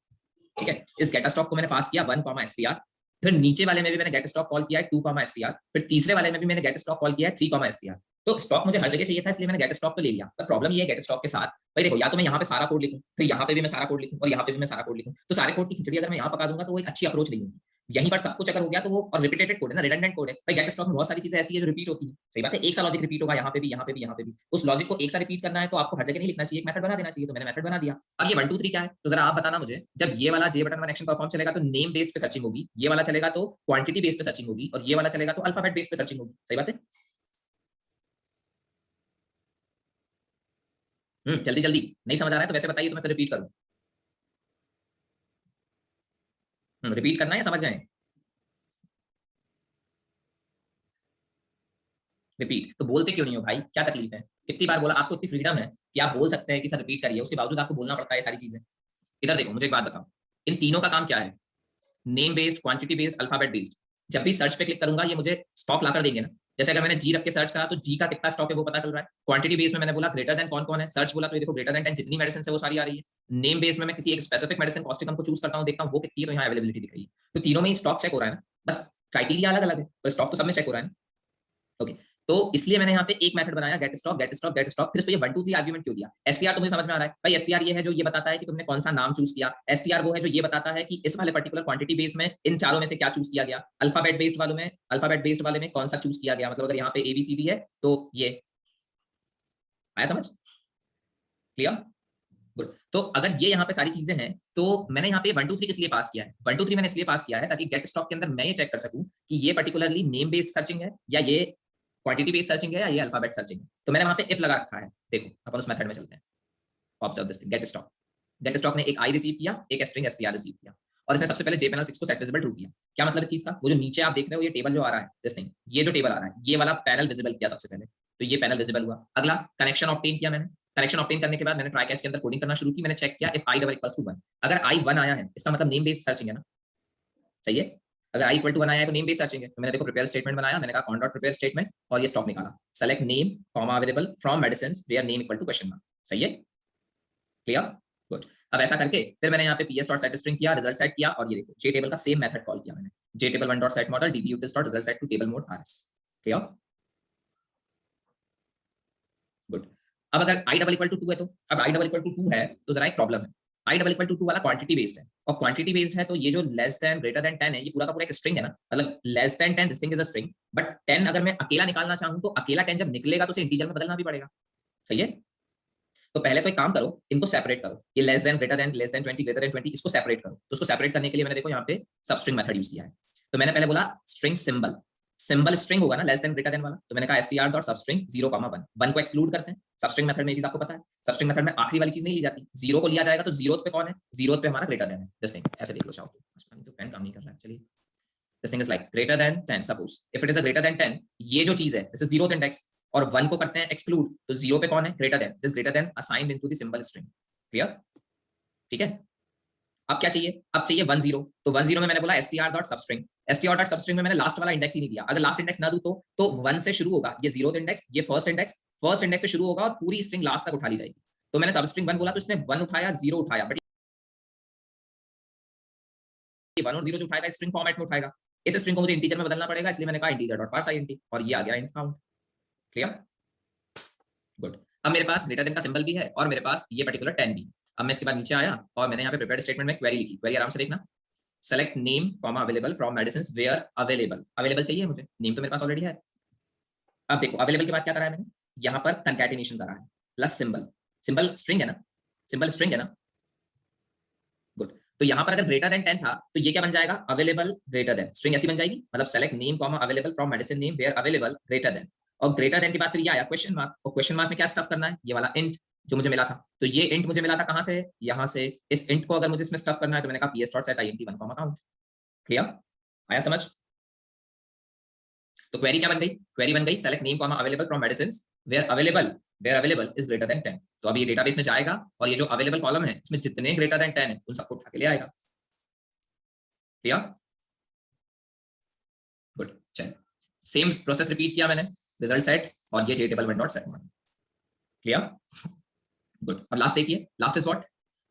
ठीक है, इस गेट स्टॉक को मैंने पास किया 1 str। फिर नीचे वाले में भी मैंने गेट स्टॉक कॉल किया है 2 str। फिर तीसरे वाले में भी मैंने गेट स्टॉक कॉल किया है 3 str। तो स्टॉक मुझे हर जगह चाहिए था, इसलिए मैंने गेट स्टॉक तो ले लिया। पर प्रॉब्लम ये है गेट स्टॉक के साथ, भाई देखो या तो मैं यहाँ पे सारा कोड लिखूं, फिर यहाँ पे भी मैं सारा कोड लिखूं और यहाँ पे भी मैं सारा कोड लिखूं, तो सारे कोड की खिचड़ी अगर मैं यहाँ पका दूंगा तो वो एक अच्छी अप्रोच नहीं होगी। यहीं पर सब कुछ अगर हो गया तो वो, और रिपीटेड कोड है ना, रिडंडेंट कोड है भाई। गेट स्टॉक में बहुत सारी चीजें ऐसी है जो रिपीट होती है। सही बात है, एक सा लॉजिक रिपीट होगा यहाँ पे भी, यहाँ पे भी, यहाँ पे भी। उस लॉजिक को एक सा रिपीट करना है तो आपको हर जगह नहीं लिखना चाहिए, एक मेथड बना देना चाहिए। तो मैंने मेथड बना दिया। अब ये 1 2 3 क्या है? तो जरा आप बताना मुझे, जब ये वाला जे बटन 1 एक्शन परफॉर्म चलेगा तो नेम बेस्ड पे सर्चिंग होगी, ये वाला चलेगा तो क्वांटिटी बेस्ड पे सर्चिंग होगी, और ये वाला चलेगा तो अल्फाबेट बेस्ड पे सर्चिंग होगी। सही बात है? जल्दी जल्दी, नहीं समझ आ रहा है तो वैसे बताइए तो मैं फिर रिपीट करूँ। रिपीट करना है या समझ गए? रिपीट तो बोलते क्यों नहीं हो भाई, क्या तकलीफ है? कितनी बार बोला आपको, इतनी फ्रीडम है कि आप बोल सकते हैं कि सर रिपीट करिए, उसके बावजूद आपको बोलना पड़ता है सारी चीजें। इधर देखो, मुझे एक बात बताओ, इन तीनों का काम क्या है? Name based, quantity based, alphabet based. जब भी सर्च पे क्लिक करूंगा ये मुझे स्टॉक लाकर देंगे ना। जैसे अगर मैंने जी रख के सर्च करा तो जी का कितना स्टॉक है वो पता चल रहा है। क्वांटिटी बेस में मैंने बोला ग्रेटर देन कौन कौन है, सर्च बोला तो ये देखो ग्रेटर देन 10 जितनी मेडिसिन है वो सारी आ रही है। नेम बेस में मैं किसी एक स्पेसिफिक मेडिसिन कॉस्टिकम को चूज करता हूं, देखता हूं वो कितनी है तो यहाँ अवेलेबिलिटी दिख रही है। तो तीनों में ही स्टॉक चेक हो रहा है ना, बस क्राइटेरिया अलग अलग है पर स्टॉक तो सब में चेक हो रहा है ना। ओके, तो इसलिए मैंने यहाँ पे एक मेथड बनाया, get stock get stock get stock. फिर इसको ये 1 2 3 आर्गुमेंट क्यों दिया? एसटीआर तो मुझे समझ में आ रहा है भाई, एसटीआर ये है जो ये बताता है कि तुमने कौन सा नाम चूज किया। एसटीआर वो है जो ये बताता है कि इस वाले पर्टिकुलर क्वांटिटी बेस में इन चारों में से क्या चूज किया गया। अल्फाबेट बेस्ड वालों में, अल्फाबेट बेस्ड वाले में कौन सा चूज किया गया, मतलब अगर यहाँ पे एबीसीडी है तो ये आया समझ, क्लियर, गुड। तो अगर ये यहाँ पे सारी चीजें हैं तो मैंने यहाँ पे 1 2 3 किस लिए पास किया है? 1 2 3 मैंने इसलिए पास किया है ताकि गेट स्टॉक के अंदर मैं ये चेक कर सकूं कि ये पर्टिकुलरली नेम बेस्ड सर्चिंग है या ये क्वांटिटी बेस्ड सर्चिंग है या ये अल्फाबेट सर्चिंग है। तो मैंने वहां पे इफ लगा रखा है। देखो अपन उस मेथड में चलते हैं। Observe this thing, get stock. Get stock ने एक आई रिसीव किया, एक स्ट्रिंग एसटीआर रिसीव किया, और इसने सबसे पहले जेपैनल 6 को सेट विजिबल ट्रू किया। क्या मतलब इस चीज का? वो जो नीचे आप देख रहे हो ये टेबल जो आ रहा है, दिस थिंग, ये जो टेबल आ रहा है ये वाला पैनल विजिबल किया सबसे पहले, तो ये पैनल विजिबल हुआ। अगला कनेक्शन ऑब्टेन किया मैंने। कनेक्शन ऑब्टेन करने के बाद मैंने ट्राई कैच के अंदर कोडिंग करना शुरू की। मैंने चेक किया if I double equals to 1। अगर आई 1 आया है इसका मतलब नेम बेस्ड सर्चिंग है ना, सही है। अगर आई इक्वल टू 1 आया है तो नेम बेस्ड सर्चिंग है। तो मैंने देखो प्रिपेयर स्टेटमेंट बनाया, मैंने कहा कॉन डॉट प्रिपेयर स्टेटमेंट और ये स्टॉक निकाला, select name comma available from medicines where name equal to question mark. सही है, क्लियर, गुड। अब ऐसा करके फिर मैंने यहाँ पे ps डॉट सेट स्ट्रिंग किया, रिजल्ट सेट किया, और ये देखो जे टेबल का सेम मेथड कॉल किया मैंने, J table 1 dot set model db utils dot result set to table mode rs। Clear, good. अब अगर i डबल इक्वल टू 2 है तो, अब i डबल इक्वल टू 2 है तो जरा एक प्रॉब्लम है। i डबल इक्वल टू 2 वाला क्वांटिटी बेस्ड है, और क्वांटिटी बेस्ड है तो ये जो लेस देन ग्रेटर देन 10 है ये पूरा का पूरा एक स्ट्रिंग है ना, मतलब less than 10 this thing is a string, but 10 अगर मैं अकेला निकालना चाहूं तो अकेला 10 जब निकलेगा तो उसे इंटीजर में बदलना भी पड़ेगा। सही है, तो पहले तो एक काम करो, इनको सेपरेट करो, ये less than greater than, less than 20 greater than 20, इसको सेपरेट करो। तो उसको सेपरेट करने के लिए मैंने देखो यहाँ पे सबस्ट्रिंग मेथड यूज किया है। तो मैंने पहले बोला स्ट्रिंग सिंबल, सिंबल स्ट्रिंग होगा ना लेस देन ग्रेटर देन वाला, तो मैंने कहा str डॉट सबस्ट्रिंग 0,1, 1 को एक्सक्लूड करते हैं। सबस्ट्रिंग मेथड में ये चीज आपको पता है, सबस्ट्रिंग मेथड में आखिरी वाली चीज नहीं ली जाती, 0 को लिया जाएगा तो 0 पे कौन है, 0 पे हमारा ग्रेटर देन है। दिस थिंग ऐसे देख लो चाहो तो पेन काम नहीं कर रहा है, चलिए। This thing is like greater than 10, suppose if it is a greater than 10, ये जो चीज है दिस इज 0th इंडेक्स, और 1 को करते हैं एक्सक्लूड, तो 0 पे कौन है, greater than, this greater than assigned into the symbol string. Clear, ठीक है। अब क्या चाहिए, अब चाहिए 1 0, तो 1 0 में मैंने बोला str dot substring, str dot substring में मैंने लास्ट वाला इंडेक्स ही नहीं दिया। अगर लास्ट इंडेक्स ना दूं तो 1 से शुरू होगा, ये 0th इंडेक्स, ये फर्स्ट इंडेक्स से शुरू होगा और पूरी स्ट्रिंग लास्ट तक उठा ली जाएगी। तो मैंने सबस्ट्रिंग 1 बोला तो इसने 1 उठाया, 0 उठाया, बट ये 1 और 0 जो उठाएगा स्ट्रिंग फॉर्मेट में उठाएगा। इस स्ट्रिंग को मुझे इंटीजर में बदलना पड़ेगा, इसलिए मैंने कहा इंटीजर डॉट पार्स इंट, और ये आ गया इंट काउंट। Clear, good. अब मेरे पास ग्रेटर देन का सिंबल भी है और मेरे पास ये पर्टिकुलर 10 भी। अब मैं इसके बाद नीचे आया और मैंने यहाँ पे प्रिपेयर्ड स्टेटमेंट में क्वेरी लिखी, क्वेरी आराम से देखना, select name comma available from medicines where available, available चाहिए मुझे, नेम तो मेरे पास ऑलरेडी है। अब देखो अवेलेबल के बाद क्या करा है मैंने, यहाँ पर कंकैटिनेशन करा है, प्लस सिंबल, सिंबल स्ट्रिंग है ना, सिंबल स्ट्रिंग है ना, गुड। तो यहाँ पर अगर ग्रेटर देन 10 था तो ये क्या बन जाएगा, अवेलेबल ग्रेटर देन, स्ट्रिंग ऐसी बन जाएगी, मतलब select name comma available from medicine name where available greater than, और ग्रेटर देन के बाद फिर ये आया क्वेश्चन मार्क, और क्वेश्चन मार्क में क्या स्टफ करना है, ये वाला इंट जो मुझे मिला था। तो ये इंट मुझे मिला था कहां से, यहाँ से, इस इंट को अगर मुझे इसमें स्टफ करना है तो मैंने कहा ps dot set int 1 comma count. Clear, आया समझ। तो क्वेरी क्या बन गई, क्वेरी बन गई select name comma available from medicines where available is greater than 10। तो अब ये डेटाबेस में जाएगा और ये जो अवेलेबल कॉलम है इसमें जितने ग्रेटर देन 10 है उन सबको उठा के ले आएगा। क्लियर, गुड, चलिए सेम प्रोसेस रिपीट किया मैंने, रिजल्ट सेट और ये table 1 dot set model. Clear, good. अब लास्ट देखिए, last is what,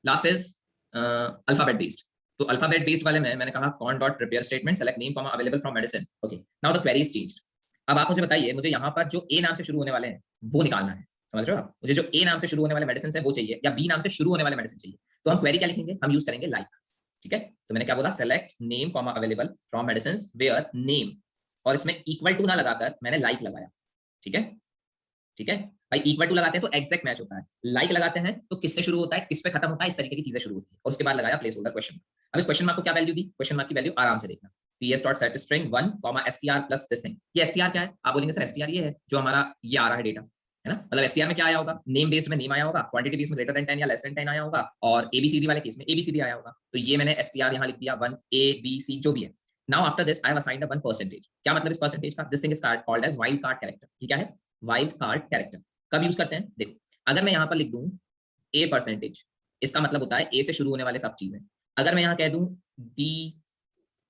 last is alphabet based. तो अल्फाबेट बेस्ड वाले में मैंने कहा cone dot prepare statement select name comma available from medicine. Okay, now the query is changed. अब आप मुझे बताइए, मुझे यहाँ पर जो ए नाम से शुरू होने वाले हैं वो निकालना है, समझ रहे हो आप, मुझे जो ए नाम से शुरू होने वाले मेडिसिन है वो चाहिए, या बी नाम से शुरू होने वाले मेडिसिन चाहिए। तो हम क्वेरी क्या लिखेंगे, हम यूज करेंगे लाइक। ठीक है, तो मैंने क्या बोला, select name comma available from medicine where name, और इसमें इक्वल टू ना लगाकर मैंने लाइक लगाया। ठीक है, ठीक है भाई, इक्वल टू लगाते हैं तो एग्जैक्ट मैच होता है, लाइक लगाते हैं तो किससे शुरू होता है किस पे खत्म होता है, इस तरीके की चीजें शुरू होती है, और उसके बाद लगाया प्लेस होल्डर क्वेश्चन। अब इस क्वेश्चन मार्क को क्या वैल्यू दी, क्वेश्चन मार्क की वैल्यू आराम से देखना, ps dot set string 1 comma str plus this thing. ये str क्या है, आप बोलेंगे सर str ये है जो हमारा ये आ रहा है डेटा, है ना। मतलब एसटीआर में क्या आया होगा, नेम बेस्ड में नेम आया होगा, क्वांटिटी बेस्ड में ग्रेटर देन 10 या लेस देन 10 आया होगा, और एबीसीडी वाले केस में एबीसीडी आया होगा। तो ये मैंने एसटीआर यहाँ लिख दिया 1 ए बी सी जो भी है। Now after this I have assigned 1%। क्या मतलब इस परसेंटेज का, this thing is called as wild card character. क्या है, वाइल्ड कार्ड कैरेक्टर। कब यूज करते हैं, देखो अगर मैं यहाँ पर लिख दूं ए परसेंटेज, इसका मतलब होता है ए से शुरू होने वाले सब चीजें। अगर मैं यहाँ कह दूं डी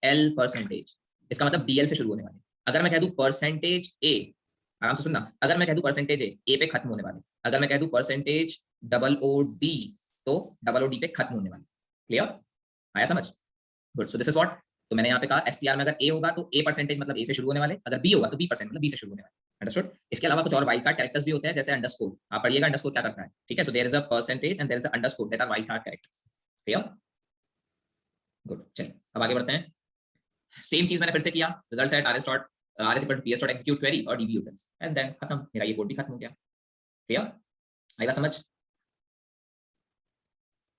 एल परसेंटेज, इसका मतलब डीएल से शुरू होने वाले। अगर मैं कह दूं परसेंटेज ए, आराम से सुनना, अगर मैं कह दूं परसेंटेज ए पे खत्म होने वाले। अगर मैं कह दूं परसेंटेज डबल ओ डी, तो डबल ओ डी पे खत्म होने वाले। क्लियर, आया समझ, good. So this is what, तो मैंने यहाँ पे कहा एसटीआर में अगर ए होगा तो ए परसेंटेज मतलब ए से शुरू होने वाले, अगर बी होगा तो बी परसेंट मतलब बी से शुरू होने वाले। अंडरस्टूड। इसके अलावा कुछ और वाइल्ड कार्ड कैरेक्टर्स भी होते हैं, जैसे अंडरस्कोर। आप पढ़िएगा अंडरस्कोर क्या करता है, ठीक है। So there is a percentage and there is a underscore, that are wild card characters. Clear, good. चलिए अब आगे बढ़ते हैं। सेम चीज मैंने फिर से किया, result set rs dot rs equal to ps dot execute query और db utils एंड देन खत्म, मेरा ये कोड भी खत्म हो गया। क्लियर, आएगा समझ,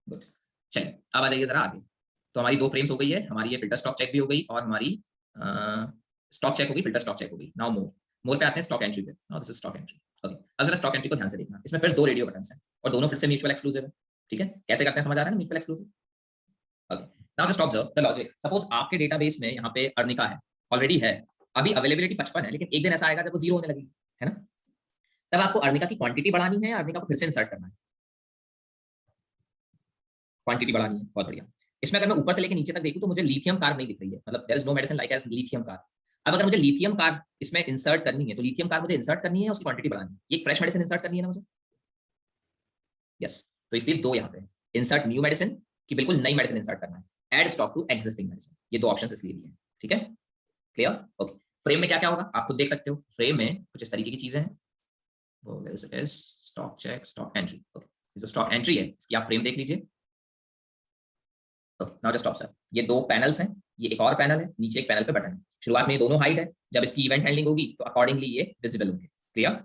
गुड। चलिए अब आ जाइए जरा आगे। तो हमारी दो फ्रेम्स हो गई है, हमारी ये फिल्टर स्टॉक चेक भी हो गई और हमारी स्टॉक चेक होगी, फिल्टर स्टॉक चेक होगी। नाउ मोर पे आते हैं स्टॉक एंट्री पे। Now this is stock entry. Okay, अब जरा स्टॉक एंट्री को ध्यान से देखना। इसमें फिर दो रेडियो बटन्स हैं और दोनों फिर से म्यूचुअल एक्सक्लूसिव है, ठीक है। कैसे करते हैं समझ आ रहा है ना, mutual exclusive. Okay, now just observe the logic. Suppose आपके डेटाबेस में यहाँ पे अर्निका है, ऑलरेडी है, अभी अवेलेबिलिटी 55 है, लेकिन एक दिन ऐसा आएगा जब वो 0 होने लगेगी, है ना। तब आपको अर्निका की क्वांटिटी बढ़ानी है, अर्निका को फिर से इंसर्ट करना है, क्वांटिटी बढ़ानी है। बहुत बढ़िया। इसमें अगर मैं ऊपर से लेके नीचे तक देखूं तो मुझे लिथियम कार्ब नहीं दिख रही है, मतलब there is no medicine like as lithium carb. अब अगर मुझे लिथियम कार्ब इसमें इंसर्ट करनी है, तो लिथियम कार्ब मुझे इंसर्ट करनी है, उसकी क्वांटिटी बढ़ानी है। ये एक फ्रेश मेडिसिन इंसर्ट करनी है ना मुझे, यस। तो इसलिए दो यहाँ पे, इंसर्ट न्यू मेडिसिन की बिल्कुल नई मेडिसिन इंसर्ट करना है, add stock to existing medicine, ये दो ऑप्शंस इसलिए दिए हैं, ठीक है। Clear, okay. फ्रेम में क्या क्या होगा आप खुद देख सकते हो। फ्रेम में कुछ इस तरीके की चीजें हैं, वो is stock check, stock entry. Okay, जो स्टॉक एंट्री है इसकी आप फ्रेम देख लीजिए। नाउ जस्ट ऑब्जर्व, ये दो पैनल्स हैं, ये एक और पैनल है, नीचे एक पैनल पे बटन है। शुरुआत में ये दोनों हाइड है, जब इसकी इवेंट हैंडलिंग होगी तो अकॉर्डिंगली ये विजिबल होंगे। क्लियर,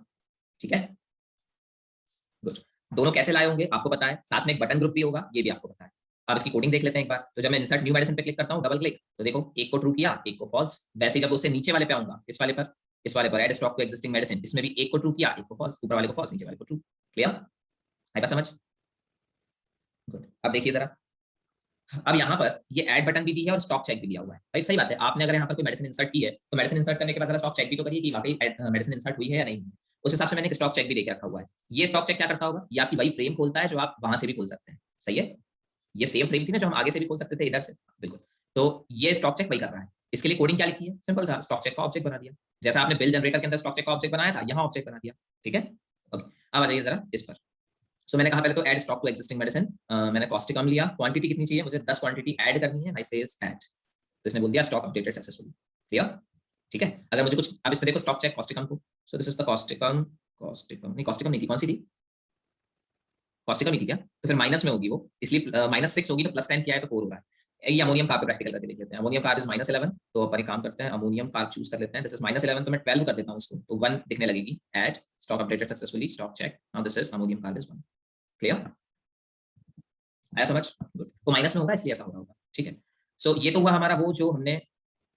ठीक है, गुड। दोनों कैसे लाए होंगे आपको पता है, साथ में एक बटन ग्रुप भी होगा, ये भी आपको पता है। अब इसकी कोडिंग देख लेते हैं एक बार। तो जब मैं इंसर्ट न्यू मेडिसिन पे क्लिक करता हूँ, डबल क्लिक, तो देखो एक को ट्रू किया, एक को फॉल्स। वैसे जब उससे नीचे वाले पे आऊंगा, इस वाले पर add stock to existing medicine, इसमें भी एक को ट्रू किया, एक को फॉल्स, ऊपर वाले को फॉल्स, नीचे वाले को ट्रू। क्लियर, आएगा समझ, गुड। अब देखिए जरा, अब यहाँ पर ये ऐड बटन भी दी है और स्टॉक चेक भी दिया हुआ है, राइट। सही बात है, आपने अगर यहाँ पर कोई मेडिसिन इंसर्ट की है तो मेडिसिन इंसर्ट करने के बाद जरा स्टॉक चेक भी तो करिए कि वाकई मेडिसिन इंसर्ट हुई है या नहीं। उस हिसाब से मैंने एक स्टॉक चेक भी देके रखा हुआ है। ये स्टॉक चेक क्या करता होगा, ये आपकी वही फ्रेम खोलता है जो आप वहां से भी खोल सकते हैं, सही है। ये सेम फ्रेम थी ना जो हम आगे से भी खोल सकते थे इधर से, बिल्कुल। तो ये स्टॉक चेक वही कर रहा है। इसके लिए कोडिंग क्या लिखी है, सिंपल सा, स्टॉक चेक का ऑब्जेक्ट बना दिया, जैसा आपने बिल जनरेटर के अंदर स्टॉक चेक का ऑब्जेक्ट बनाया था, यहाँ ऑब्जेक्ट बना दिया, ठीक है। ओके, अब आ जाइए जरा इस पर। सो मैंने कहा पहले तो add stock to existing medicine, मैंने कॉस्टिकम लिया, क्वांटिटी कितनी चाहिए मुझे, 10 क्वांटिटी ऐड करनी है, आई सेज ऐड। तो इसने बोल दिया स्टॉक अपडेटेड सक्सेसफुली। क्लियर, ठीक है। अगर मुझे कुछ, अब इसमें देखो स्टॉक चेक कॉस्टिकम को, सो this is the Causticum, Causticum नहीं थी, कौन सी थी, कॉस्टिकम ही थी क्या, तो फिर माइनस में होगी वो, इसलिए -6 होगी, तो +10 किया है तो 4 होगा। ये अमोनियम कार्ब पे प्रैक्टिकल करके देख लेते हैं। अमोनियम कार्ब इज -11, तो अपन एक काम करते हैं, अमोनियम कार्ब चूज कर लेते हैं। दिस इज -11, तो मैं 12 कर देता हूं इसको, तो 1 दिखने लगेगी। Add stock updated successfully, stock check, now this is ammonium carb is 1। Clear, आया समझ, गुड। तो माइनस में होगा इसलिए ऐसा हो रहा होगा, ठीक है। सो ये तो हुआ हमारा वो जो हमने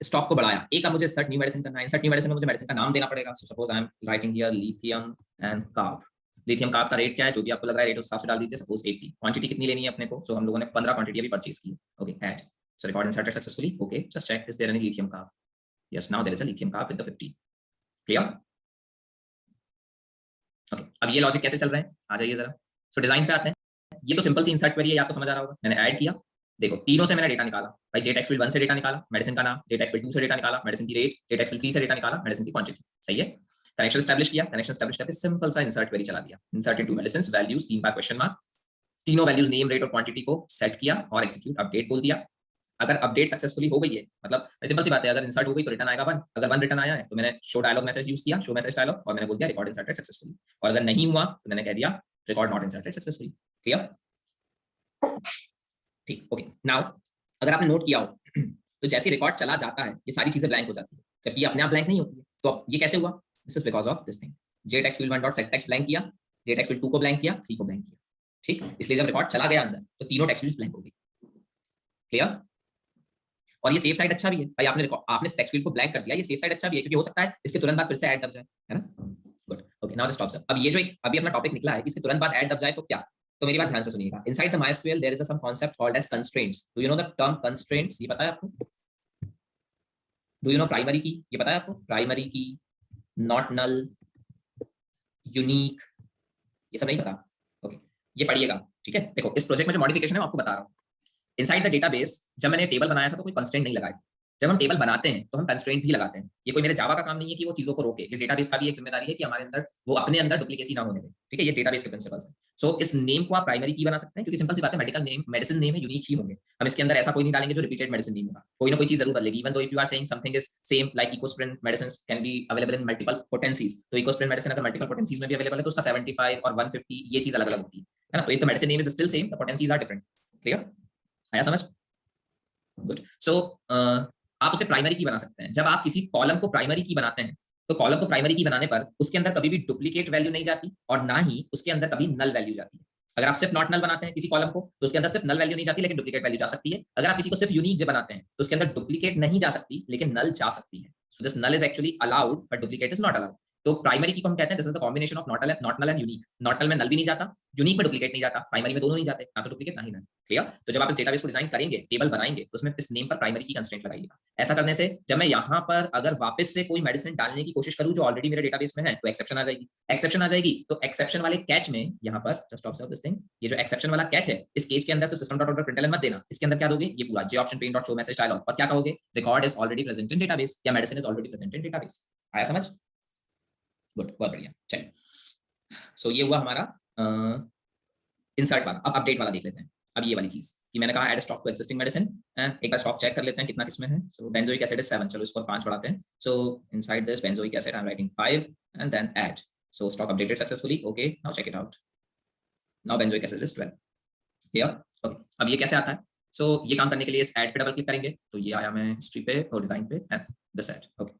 स्टॉक को बढ़ाया। एक अब मुझे इंसर्ट न्यू मेडिसिन करना है। इंसर्ट न्यू मेडिसिन में मुझे मेडिसिन का नाम देना पड़ेगा। So suppose I am writing here lithium and carb. Lithium carb का रेट क्या है, जो भी आपको लग रहा है रेट उस हिसाब से डाल दीजिए। सपोज 80, क्वांटिटी कितनी लेनी है अपने को, सो हम लोगों ने 15 क्वांटिटी अभी परचेज की। Okay, add, so record inserted successfully. Okay, just check is there any lithium carb, yes, now there is a lithium carb with the 50। Clear, okay. अब ये लॉजिक कैसे चल रहा है, आ जाइए जरा। सो डिजाइन पे आते हैं। ये तो सिंपल सी इंसर्ट क्वेरी है, आपको समझ आ रहा होगा। मैंने ऐड किया, देखो तीनों से मैंने डेटा निकाला भाई। जेट एक्सफिल्ड 1 से डेटा निकाला, मेडिसिन का नाम, जेट एक्सफिल्ड 2 से डेटा निकाला, मेडिसिन की रेट, जेट एक्सफिल्ड 3 से डेटा निकाला, मेडिसिन की क्वांटिटी, सही है। कनेक्शन एस्टैब्लिश किया, कनेक्शन एस्टैब्लिश करके सिंपल सा इंसर्ट क्वेरी चला दिया। इंसर्ट इनटू मेडिसिंस वैल्यूज, 3 बार क्वेश्चन मार्क, तीनों वैल्यूज नेम, रेट और क्वांटिटी को सेट किया और एग्जीक्यूट अपडेट बोल दिया। अगर अपडेट सक्सेसफुली हो गई है, मतलब सिंपल सी बात है, अगर इंसर्ट हो गई तो रिटर्न आएगा 1। अगर 1 रिटर्न आया है तो मैंने शो डायलॉग मैसेज यूज किया, शो मैसेज डायलॉग, और मैंने बोल दिया रिकॉर्ड इंसर्टेड सक्सेसफुली। और अगर नहीं हुआ तो मैंने कह दिया record not inserted successfully. Clear, ठीक, ओके। नाउ अगर आपने नोट किया हो तो जैसे रिकॉर्ड चला जाता है ये सारी चीजें ब्लैंक हो जाती है, जबकि अपने आप ब्लैंक नहीं होती है। तो अब ये कैसे हुआ, this is because of this thing. JTextField 1 dot set text blank किया, जेट एक्सफिल्ड 2 को ब्लैंक किया, 3 को ब्लैंक किया, ठीक। इसलिए जब रिकॉर्ड चला गया अंदर तो तीनों टेक्स्ट फील्ड्स ब्लैंक हो गई। क्लियर, और ये सेफ साइड अच्छा भी है भाई, आपने टेक्स्ट फील्ड को ब्लैंक कर दिया, ये सेफ साइड अच्छा भी है, क्योंकि हो सकता है इसके तुरंत बाद फिर से ऐड कर जाए, है ना। Good, okay. Okay, now just observe. अब ये जो एक अभी अपना टॉपिक निकला है, इसके तुरंत बाद ऐड दब जाए तो क्या? तो मेरी बात ध्यान से सुनिएगा। Inside the MySQL there is some concept called as constraints. Do you know the term constraints? ये पता है आपको? डू यू नो प्राइमरी की? ये पता है आपको? प्राइमरी की, नॉट नल, यूनिक, ये सब नहीं पता? ओके, ये पढ़िएगा, ठीक है। देखो, इस प्रोजेक्ट में जो मॉडिफिकेशन है मैं आपको बता रहा हूँ। इनसाइड द डेटाबेस जब मैंने टेबल बनाया था तो कोई कंस्ट्रेंट नहीं लगाए थे। जब हम टेबल बनाते हैं तो हम कंस्ट्रेंट भी लगाते हैं। ये कोई मेरे जावा का काम नहीं है कि वो चीजों को रोके। ये डेटाबेस का भी एक जिम्मेदारी है कि हमारे अंदर वो अपने अंदर डुप्लीकेसी ना होने दे, ठीक है। ये डेटाबेस के प्रिंसिपल्स हैं। सो इस नेम को आप प्राइमरी की बना सकते हैं, क्योंकि सिंपल सी बात है, मेडिकल नेम, मेडिसिन नेम है, यूनिक ही होंगे। हम इसके अंदर ऐसा कोई नहीं डालेंगे जो रिपीटेड मेडिसिन नेम होगा। कोई ना कोई चीज जरूर बदलेगी। Even though if you are saying something is same like Ecosprin medicine can be available in multiple potencies, तो इकोस्प्रिन मेडिसिन अगर मल्टीपल पोटेंसीज में भी अवेलेबल है तो उसका 75 और 150 ये चीज अलग अलग होती है ना। तो एक तो medicine name is still same, the potencies are different. Clear? आया समझ? गुड। सो आप उसे प्राइमरी की बना सकते हैं। जब आप किसी कॉलम को प्राइमरी की बनाते हैं तो कॉलम को प्राइमरी की बनाने पर उसके अंदर कभी भी डुप्लीकेट वैल्यू नहीं जाती और ना ही उसके अंदर कभी नल वैल्यू जाती है। अगर आप सिर्फ नॉट नल बनाते हैं किसी कॉलम को तो उसके अंदर सिर्फ नल वैल्यू नहीं जाती लेकिन डुप्लीकेट वैल्यू जा सकती है। अगर आप किसी को सिर्फ यूनिक बनाते हैं तो उसके अंदर डुप्लीकेट नहीं जा सकती लेकिन नल जा सकती है। So this null is actually allowed but duplicate is not allowed. तो प्राइमरी की को हम कहते हैं this is the combination of not null and unique. Not null में नल भी नहीं जाता, यूनिक में डुप्लीकेट नहीं जाता, प्राइमरी में दोनों नहीं जाते, ना तो डुप्लीकेट ना ही नल। क्लियर? तो जब आप इस डेटाबेस को डिजाइन करेंगे, टेबल बनाएंगे, तो उसमें इस नेम पर प्राइमरी की कंस्ट्रेंट लगाइएगा। ऐसा करने से जब मैं यहाँ पर अगर वापस से कोई मेडिसिन डालने की कोशिश करूँ जो ऑलरेडी मेरे डेटाबेस में है तो एक्सेप्शन आ जाएगी। एक्सेप्शन आ जाएगी तो एक्सेप्शन वाले कैच में यहाँ पर जस्ट ऑब्जर्व दिस थिंग, ये जो एक्सेप्शन वाला कैच है इस केस के अंदर सिर्फ सिस्टम डॉट आउट प्रिंटलन मत देना। इसके अंदर क्या दोगे? ये पूरा J option pane dot show message dialog, और क्या कहोगे? Record is already present in database या medicine is already present in database. आया समझ? गुड, बहुत बढ़िया। चलिए, सो ये हुआ हमारा इंसर्ट वाला। अब अपडेट वाला देख लेते हैं। अब ये वाली चीज कि मैंने कहा add stock to existing medicine, and एक बार स्टॉक चेक कर लेते हैं कितना किसमें है। सो बेंजोइक एसिड इज 7, चलो इसको 5 बढ़ाते हैं। So inside this benzoic acid I am writing 5 and then add. So stock updated successfully. Okay, now check it out. Now benzoic acid is 12। Clear? Okay, अब ये कैसे आता है? सो ये काम करने के लिए इस ऐड पे डबल क्लिक करेंगे तो ये आया मैं हिस्ट्री पे और डिजाइन पे एंड दिस ऐड। ओके,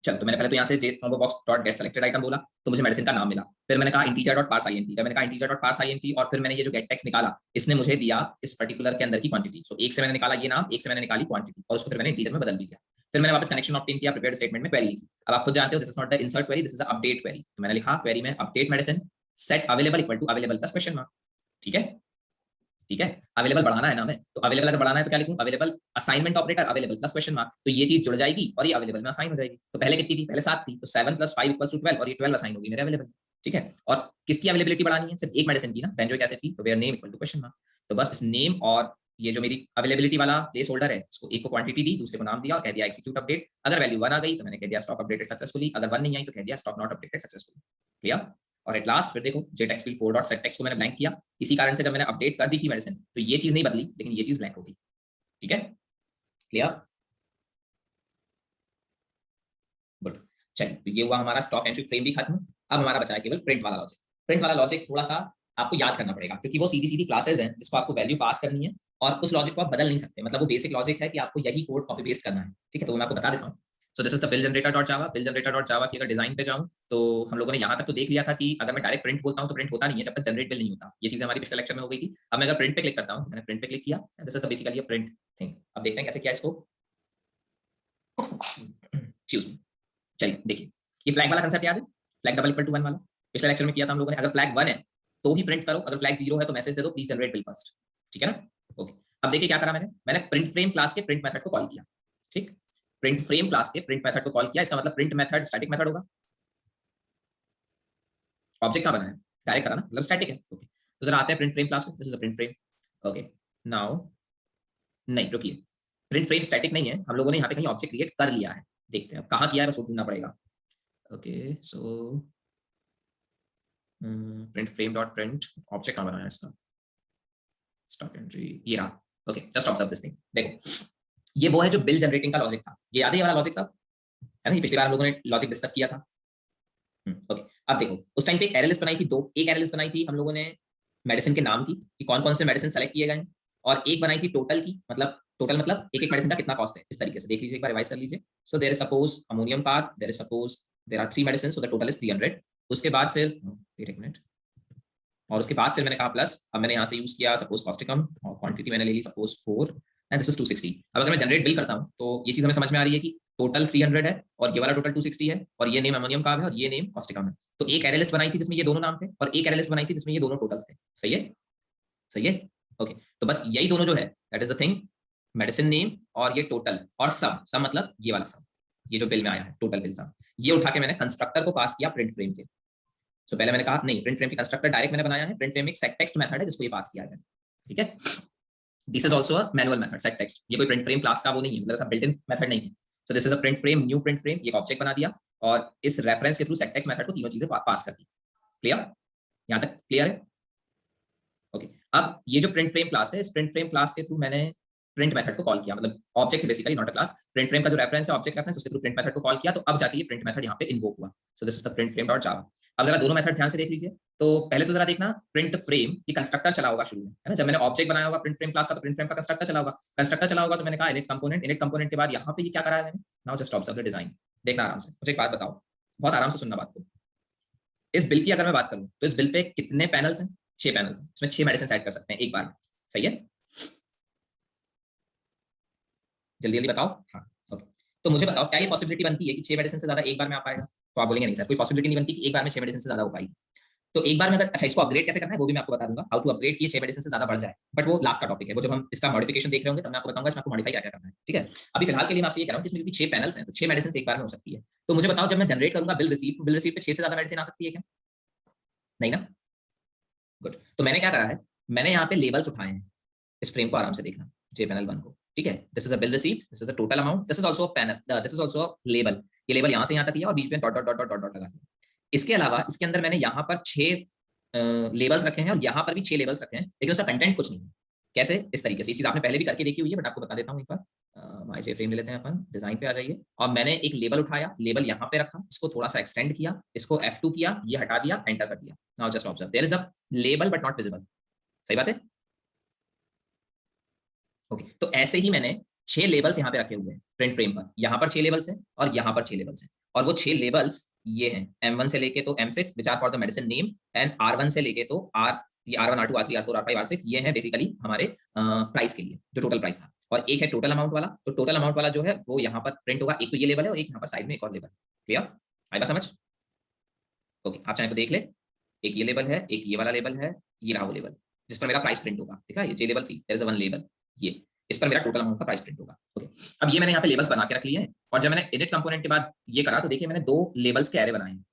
चल, तो मैंने पहले तो यहाँ से combo box dot get selected item बोला तो मुझे मेडिसिन का नाम मिला। फिर मैंने कहा इंटीजर डॉट पार्स आईएमपी। जब मैंने कहा इंटीजर डॉट पार्स आईएमपी और फिर मैंने ये जो गेट टेक्स्ट निकाला इसने मुझे दिया इस पर्टिकुलर के अंदर की क्वांटिटी। सो एक से मैंने निकाला ये नाम, एक से मैंने निकाली क्वांटिटी और उसको फिर मैंने इंटीजर में बदल दिया। फिर मैंने वापस कनेक्शन ऑब्टेन किया, प्रिपेयर्ड स्टेटमेंट में क्वेरी लिखी। अब आप खुद जानते हो this is not the insert query, this is a update query. तो मैंने लिखा क्वेरी में update medicine set available equal to available plus question mark. ठीक है, ठीक है, अवेलेबल बढ़ाना है ना हमें, तो अवेलेबल अगर बढ़ाना है तो क्या लिखूं? Available assignment operator available plus question mark. तो ये चीज जुड़ जाएगी और ये अवेलेबल में असाइन हो जाएगी। तो पहले कितनी थी? पहले 7 थी, तो 7 + 5 = 12 और ये 12 असाइन होगी मेरे अवेलेबल। ठीक है, और किसकी अवेलेबिलिटी बढ़ानी है? सिर्फ एक मेडिसिन की ना, बेंजोइक एसिड की। तो where name equal to question mark. तो बस इस नेम और ये जो मेरी अवेलेबिलिटी वाला प्लेस होल्डर है इसको एक को क्वांटिटी दी, दूसरे को नाम दिया और कह दिया एक्जीक्यूट अपडेट। अगर वैल्यू 1 आ गई तो मैंने कह दिया स्टॉक अपडेटेड सक्सेसफुली, अगर 1 नहीं आई तो कह दिया stock not updated successfully. Clear? और एट लास्ट फिर देखो जेटेक्स फील्ड 4.setText को मैंने ब्लैंक किया। इसी कारण से जब मैंने अपडेट कर दी थी मेडिसिन तो ये चीज नहीं बदली लेकिन ये चीज ब्लैंक हो गई। ठीक है, क्लियर? गुड। चलिए, तो ये हुआ हमारा स्टॉक एंट्री फ्रेम भी खत्म। अब हमारा बचा है केवल प्रिंट वाला लॉजिक। प्रिंट वाला लॉजिक थोड़ा सा आपको याद करना पड़ेगा क्योंकि वो सीधी सीधी क्लासेस हैं जिसको आपको वैल्यू पास करनी है और उस लॉजिक को आप बदल नहीं सकते। मतलब वो बेसिक लॉजिक है कि आपको यही कोड कॉपी पेस्ट करना है। ठीक है, तो मैं आपको बता देता हूँ। सो this is the bill generator dot Java. Bill generator dot जावा की अगर डिजाइन पे जाऊँ तो हम लोगों ने यहाँ तक तो देख लिया था कि अगर मैं डायरेक्ट प्रिंट बोलता हूँ तो प्रिंट होता नहीं है जब तक जनरेट बिल नहीं होता। ये चीज हमारी पिछले लेक्चर में हो गई थी। अब मैं अगर प्रिंट पे क्लिक करता हूँ, मैंने प्रिंट पे क्लिक किया, this is the basically a print thing. अब देखते हैं कैसे किया इसको। चलिए देखिए, ये फ्लैग वाला कंसेप्ट याद है? फ्लैग डबल इक्वल टू 1 वाला पिछले लेक्चर में किया था हम लोगों ने। अगर फ्लैग 1 है तो ही प्रिंट करो, अगर फ्लैग 0 है तो मैसेज दे दो प्लीज जनरेट बिल फर्स्ट। ठीक है ना? ओके, अब देखिए क्या करा मैंने प्रिंट फ्रेम क्लास के प्रिंट मेथड को कॉल किया। ठीक, प्रिंट फ्रेम क्लास के प्रिंट मेथड को कॉल किया। इसका मतलब प्रिंट मेथड स्टैटिक मेथड होगा। ऑब्जेक्ट कहां बना है? डायरेक्ट करा ना, मतलब स्टैटिक है। ओके, तो जरा आते हैं प्रिंट फ्रेम क्लास में। This is a print frame. Okay, now नहीं रुकिए, प्रिंट फ्रेम स्टैटिक नहीं है, हम लोगों ने यहाँ पे कहीं ऑब्जेक्ट क्रिएट कर लिया है। देखते हैं कहाँ किया है, बस वो ढूंढना पड़ेगा। Okay, so print frame dot print object कहाँ बनाया इसका? स्टॉक एंट्री ये रहा। Okay, just observe this thing. देखो, ये वो है जो बिल जनरेटिंग का लॉजिक था। ये याद है ये वाला लॉजिक सब? है ना, ये पिछली बार हम लोगों ने लॉजिक डिस्कस किया था। ओके, अब देखो उस टाइम पे एक एरे लिस्ट बनाई थी, एक एरे लिस्ट बनाई थी हम लोगों ने मेडिसिन के नाम की कि कौन कौन से मेडिसिन सेलेक्ट किए गए, और एक बनाई थी टोटल की, मतलब टोटल मतलब एक एक मेडिसिन का कितना कॉस्ट है। इस तरीके से देख लीजिए, एक बार रिवाइज कर लीजिए। So there is suppose ammonium par, there is suppose there are 3 medicine, so the total is 300। उसके बाद फिर वेट एक मिनट, और उसके बाद फिर मैंने कहा प्लस, अब मैंने यहाँ से यूज किया सपोज कॉस्टिकम और क्वांटिटी मैंने ले ली सपोज 4 एंड दिस इज 260। अब अगर मैं जनरेट बिल करता हूँ तो ये चीज हमें समझ में आ रही है कि टोटल 300 है और ये वाला टोटल 260 है और ये नेम अमोनियम का है और ये नेम कॉस्टिकम है। तो एक एरे लिस्ट बनाई थी जिसमें ये दोनों नाम थे और एक एरे लिस्ट बनाई थी जिसमें ये दोनों टोटल्स थे। सही है, सही है, ओके। तो बस यही दोनों जो है that is the thing, medicine name और ये टोटल और सम मतलब ये वाला सम, ये जो बिल में आया है टोटल बिल सम, ये उठा के मैंने कंस्ट्रक्टर को पास किया प्रिंट फ्रेम के। सो पहले मैंने कहा नहीं, प्रिंट फ्रेम की कंस्ट्रक्टर डायरेक्ट मैंने बनाया है, प्रिंट फ्रेम एक सेट टेक्स्ट मेथड है जिसको ये पास किया है। ठीक है, this is also a manual method set text, ये कोई प्रिंट फ्रेम क्लास का वो नहीं है, मतलब ऐसा बिल्ट इन मेथड नहीं है। So this is a print frame, new print frame, ये एक ऑब्जेक्ट बना दिया और इस रेफरेंस के थ्रू सेट टेक्स्ट मेथड को तीनों चीजें पास कर दी। क्लियर, यहां तक क्लियर है? ओके, अब ये जो प्रिंट फ्रेम क्लास है, इस प्रिंट फ्रेम क्लास के थ्रू मैंने प्रिंट मेथड को कॉल किया, मतलब object basically not a class, print frame का जो रेफरेंस है ऑब्जेक्ट रेफरेंस, उसके थ्रू प्रिंट मेथड को कॉल किया, तो अब जाके ये प्रिंट मेथड यहाँ पे इन्वोक हुआ। सो this is the print frame dot जावा। अब जरा दोनों मेथड ध्यान से देख लीजिए। तो पहले तो जरा देखना, प्रिंट फ्रेम ये कंस्ट्रक्टर चला होगा शुरू में, है ना, जब मैंने ऑब्जेक्ट बनाया होगा प्रिंट फ्रेम क्लास का, तो प्रिंट फ्रेम का कंस्ट्रक्टर चला होगा, कंस्ट्रक्टर चला होगा तो मैंने कहा इनिट कंपोनेंट, इनिट कंपोनेंट के बाद यहाँ पे ये क्या करा है मैंने, now just observe the design. देखना आराम से, मुझे एक बात बताओ, बहुत आराम से सुनना बात को। इस बिल की अगर मैं बात करूं तो इस बिल पे कितने पैनल्स हैं? 6 पैनल्स हैं, इसमें 6 मेडिसिन ऐड कर सकते हैं एक बार में। सही है, जल्दी जल्दी बताओ। हाँ, ओके। तो मुझे बताओ क्या ये पॉसिबिलिटी बनती है कि 6 मेडिसिन से ज्यादा एक बार में आ पाएगा? तो आप बोलेंगे नहीं सर, कोई पॉसिबिलिटी नहीं बनती कि एक बार में 6 मेडिसिन से ज्यादा हो पाएगी। तो एक बार में अगर, अच्छा इसको अपग्रेड कैसे करना है वो भी मैं आपको बता दूंगा, हाउ टू अपग्रेड कि 6 मेडिसिन से ज्यादा बढ़ जाए, बट वो लास्ट का टॉपिक है, वो जब हम इसका मॉडिफिकेशन देख रहे होंगे तब मैं आपको बताऊंगा इसमें आपको मॉडिफाई क्या क्या करना है। ठीक है, अभी फिलहाल के लिए मैं आपसे ये कह रहा हूं कि इसमें क्योंकि 6 पैनल्स हैं तो 6 मेडिसिन एक बार में हो सकती है। तो मुझे बताओ जब मैं जनरेट करूंगा बिल रिसीप्ट, बिल रिसीप्ट पे 6 से ज्यादा मेडिसिन आ सकती है क्या? नहीं ना, गुड। तो मैंने क्या करा है, मैंने यहाँ पे लेबल्स उठाए हैं, इस फ्रेम को आराम से देखना, जे पैनल 1 को। ठीक है, this is a bill receipt, this is a total amount, this is also a panel, this is also a label. ये लेबल यहाँ से यहाँ तक किया और बीच में dot dot dot dot dot लगा दिया। इसके अलावा इसके अंदर मैंने यहाँ पर 6 लेबल्स रखे हैं और यहाँ पर भी 6 लेबल्स रखे हैं, लेकिन उसका कंटेंट कुछ नहीं है। कैसे? इस तरीके से, ये चीज आपने पहले भी करके देखी हुई है बट आपको बता देता हूँ एक बार। इसे फ्रेम ले लेते हैं अपन, डिजाइन पे आ जाइए और मैंने एक लेबल उठाया, लेबल यहाँ पे रखा, इसको थोड़ा सा एक्सटेंड किया, इसको F2 किया, ये हटा दिया, एंटर कर दिया। Now just observe there is a label but not visible. सही बात है, ओके। तो ऐसे ही मैंने 6 लेबल्स यहाँ पे रखे हुए हैं प्रिंट फ्रेम पर, यहाँ पर 6 लेबल्स हैं और यहाँ पर 6 लेबल्स हैं, और वो 6 लेबल्स ये हैं M1 से लेके तो M6 which are for the medicine name, and R1 से लेके तो R, ये R1 R2 R3 R4 R5 R6 ये है बेसिकली हमारे प्राइस के लिए जो टोटल प्राइस था, और एक है टोटल अमाउंट वाला। तो टोटल अमाउंट वाला जो है वो यहाँ पर प्रिंट होगा, एक तो ये लेबल है और एक यहाँ पर साइड में एक और लेबल। क्लियर, आई बात समझ? ओके, आप चाहें तो देख ले, एक ये लेबल है, एक ये वाला लेबल है, ये रहा वो लेबल जिस पर मेरा प्राइस प्रिंट होगा। ठीक है, ये J label 3 there is one label, ये इस पर मेरा टोटल अमाउंट का प्राइस प्रिंट होगा। ओके, अब ये मैंने यहाँ पे लेबल्स बना के रख लिए हैं, और जब मैंने एडिट कंपोनेंट के बाद ये करा तो देखिए मैंने 2 लेबल्स के एरे बनाए हैं।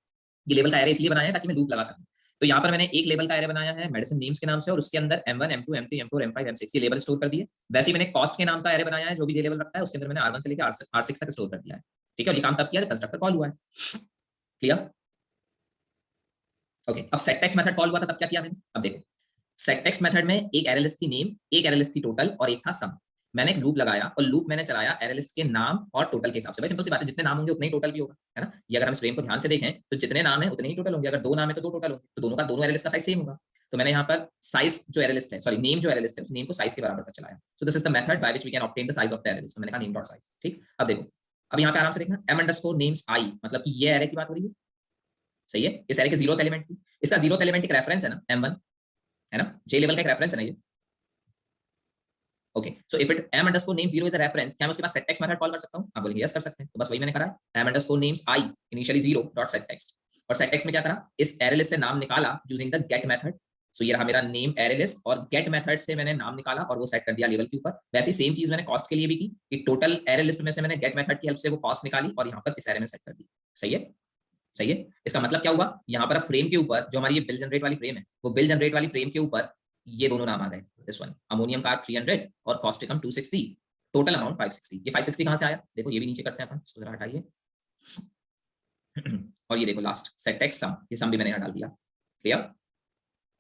ये लेबल का एरे इसलिए बनाया है ताकि मैं लूप लगा सकूं। तो यहाँ पर मैंने एक लेबल का एरे बनाया है मेडिसिन नेम्स के नाम से, और उसके अंदर M1 M2 M3 M4 M5 M6 ये लेबल स्टोर कर दिए। वैसे ही मैंने कॉस्ट के नाम का एरे बनाया है, जो भी ये लेबल रखता है उसके अंदर मैंने R1 से लेकर R6 तक स्टोर कर दिया है। ठीक है, और ये काम तब किया कंस्ट्रक्टर कॉल हुआ है। Clear, okay. अब सेट टेक्स्ट मेथड कॉल हुआ था तब क्या किया मैंने, अब देखो सेट टेक्स्ट मेथड में एक एरे लिस्ट थी नेम, एक एरे लिस्ट थी टोटल और एक था सम। मैंने एक लूप लगाया और लूप मैंने चलाया एरे लिस्ट के नाम और टोटल के हिसाब से। भाई सिंपल सी बात है, जितने नाम होंगे उतने ही टोटल भी होगा, है ना। ये अगर हम इस फ्रेम को ध्यान से देखें तो जितने नाम है उतने ही टोटल होंगे, अगर 2 नाम है तो 2 टोटल होंगे, तो दोनों का दोनों एरे लिस्ट का साइज सेम होगा। तो मैंने यहाँ पर साइज जो एरे लिस्ट है, सॉरी नेम जो एरे लिस्ट है, उस नेम को साइज के बराबर कर चलाया। So this is the method by which we can obtain the size of the array list. मैंने कहा नेम डॉट साइज। ठीक, अब देखो, अब यहाँ पे आराम से देखना m_names i, मतलब कि ये एरे की बात हो रही है। सही है, इस एरे के 0th एलिमेंट की, इसका 0th एलिमेंट एक रेफरेंस है ना M1, है ना, जे लेवल का एक रेफरेंस है ना ये। Okay, so if it m_names 0 is a reference, क्या मैं उसके पास सेट टेक्स्ट मेथड कॉल कर सकता हूं? आप बोलेंगे यस कर सकते हैं, तो बस वही मैंने करा है, m_names i initially 0 dot set text, और सेट टेक्स्ट में क्या करा, इस एरे लिस्ट से नाम निकाला यूजिंग द गेट मेथड। सो ये रहा मेरा नेम एरे लिस्ट, और गेट मेथड से मैंने नाम निकाला और वो सेट कर दिया लेवल के ऊपर। वैसे सेम चीज मैंने कॉस्ट के लिए भी की कि टोटल एरे लिस्ट में से मैंने गेट मेथड की हेल्प से वो कॉस्ट निकाली और यहाँ पर इस एरे में सेट कर दी। सही है, सही है। इसका मतलब क्या हुआ, यहाँ पर फ्रेम के ऊपर जो हमारी ये बिल जनरेट वाली फ्रेम है, वो बिल जनरेट वाली फ्रेम के ऊपर ये दोनों नाम आ गए, दिस वन अमोनियम कार्ब 300 और कॉस्टिकम 260, टोटल अमाउंट 560। ये 560 कहां से आया, देखो ये भी नीचे करते हैं अपन, इसको जरा हटाइए और ये देखो लास्ट सेट टेक्स्ट सम, ये सम भी मैंने यहाँ डाल दिया। Clear,